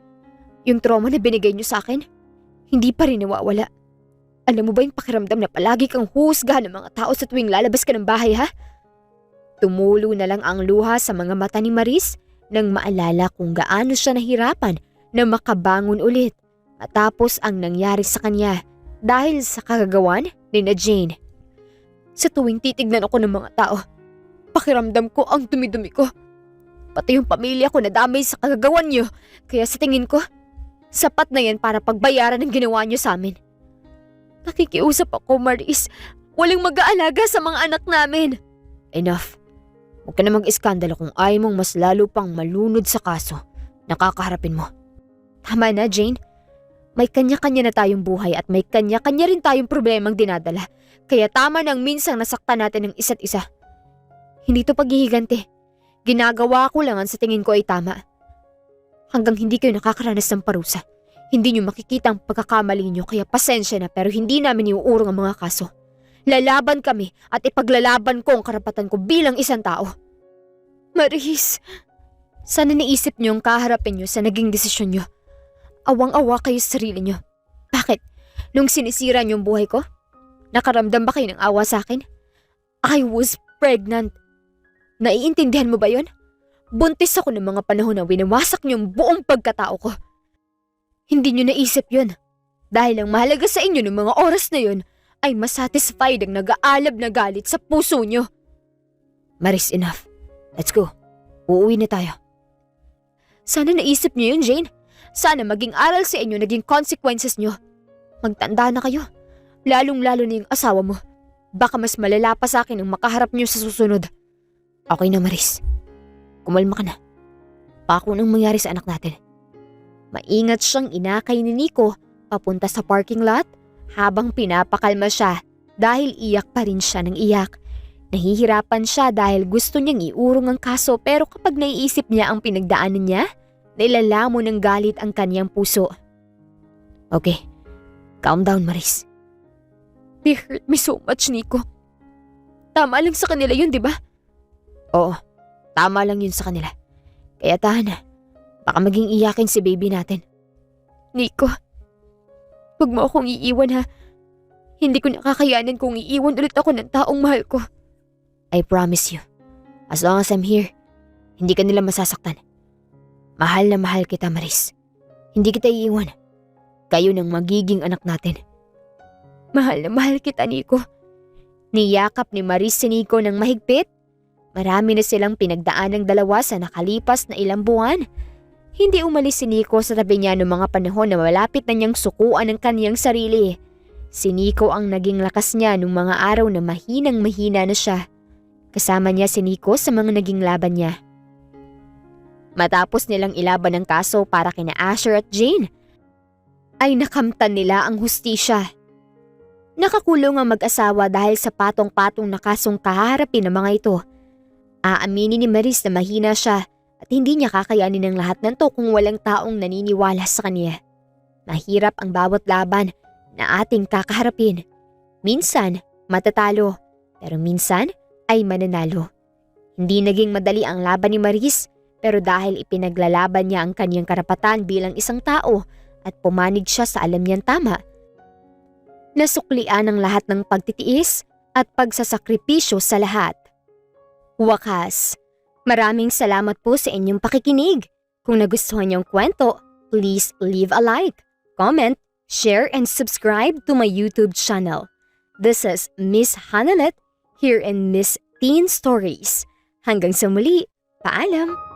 Yung trauma na binigay niyo sa akin, hindi pa rin nawawala. Alam mo ba yung pakiramdam na palagi kang husgahan ng mga tao sa tuwing lalabas ka ng bahay, ha? Tumulo na lang ang luha sa mga mata ni Maris nang maalala kung gaano siya nahirapan na makabangon ulit matapos ang nangyari sa kanya dahil sa kagagawan ni na Jane. Sa tuwing titignan ako ng mga tao, pakiramdam ko ang dumi-dumi ko. Pati yung pamilya ko nadamay sa kagagawan niyo, kaya sa tingin ko, sapat na yan para pagbayaran ng ginawa niyo sa amin. Nakikiusap ako, Maris. Walang mag-aalaga sa mga anak namin. Enough. Huwag ka na mag-iskandalo kung ayaw mong mas lalo pang malunod sa kaso na kakaharapin mo. Tama na, Jane. May kanya-kanya na tayong buhay at may kanya-kanya rin tayong problemang dinadala. Kaya tama nang minsang nasaktan natin ng isa't isa. Hindi to paghihiganti. Ginagawa ko lang ang sa tingin ko ay tama. Hanggang hindi kayo nakakaranas ng parusa. Hindi nyo makikita ang pagkakamali nyo kaya pasensya na pero hindi namin iuurong ang mga kaso. Lalaban kami at ipaglalaban ko ang karapatan ko bilang isang tao. Maris, sana naisip nyo ang kaharapin nyo sa naging desisyon nyo. Awang-awa kayo sa sarili nyo. Bakit? Nung sinisira nyo ang buhay ko? Nakaramdam ba kayo ng awa sa akin? I was pregnant. Naiintindihan mo ba yon? Buntis ako ng mga panahon na winawasak nyo ang buong pagkatao ko. Hindi nyo naisip yun. Dahil ang mahalaga sa inyo ng mga oras na yun ay masatisfied ang nag-aalab na galit sa puso nyo. Maris, enough. Let's go. Uuwi na tayo. Sana naisip nyo yun, Jane. Sana maging aral sa inyo naging consequences nyo. Magtanda na kayo. Lalong-lalo na yung asawa mo. Baka mas malala pa sa akin ang makaharap nyo sa susunod. Okay na, Maris. Kumalma ka na. Baka nang mangyari sa anak natin. Maingat siyang inakay ni Nico papunta sa parking lot habang pinapakalma siya dahil iyak pa rin siya ng iyak. Nahihirapan siya dahil gusto niyang iurong ang kaso pero kapag naiisip niya ang pinagdaanan niya, nilalamon ng galit ang kanyang puso. Okay, calm down, Maris. They hurt me so much, Nico. Tama lang sa kanila yun, di ba? Oo, tama lang yun sa kanila. Kaya tahan na. Baka maging iyakin si baby natin. Nico, huwag mo akong iiwan ha. Hindi ko nakakayanan kung iiwan ulit ako ng taong mahal ko. I promise you, as long as I'm here, hindi ka nila masasaktan. Mahal na mahal kita, Maris. Hindi kita iiwan. Kayo ng magiging anak natin. Mahal na mahal kita, Nico. Niyakap ni Maris si Nico ng mahigpit. Marami na silang pinagdaan ng dalawa sa nakalipas na ilang buwan. Hindi umalis si Nico sa tabi niya noong mga panahon na malapit na niyang sukuan ang kaniyang sarili. Si Nico ang naging lakas niya noong mga araw na mahinang-mahina na siya. Kasama niya si Nico sa mga naging laban niya. Matapos nilang ilaban ang kaso para kina Asher at Jane, ay nakamtan nila ang hustisya. Nakakulong ang mag-asawa dahil sa patong-patong na kasong kaharapin ng mga ito. Aaminin ni Maris na mahina siya at hindi niya kakayanin ang lahat ng to kung walang taong naniniwala sa kanya. Mahirap ang bawat laban na ating kakaharapin. Minsan, matatalo, pero minsan ay mananalo. Hindi naging madali ang laban ni Maris, pero dahil ipinaglalaban niya ang kanyang karapatan bilang isang tao at pumanig siya sa alam niyang tama, nasuklian ang lahat ng pagtitiis at pagsasakripisyo sa lahat. Wakas, maraming salamat po sa inyong pakikinig. Kung nagustuhan niyong kwento, please leave a like, comment, share, and subscribe to my YouTube channel. This is Miss Hanalet here in Miss Teen Stories. Hanggang sa muli, paalam!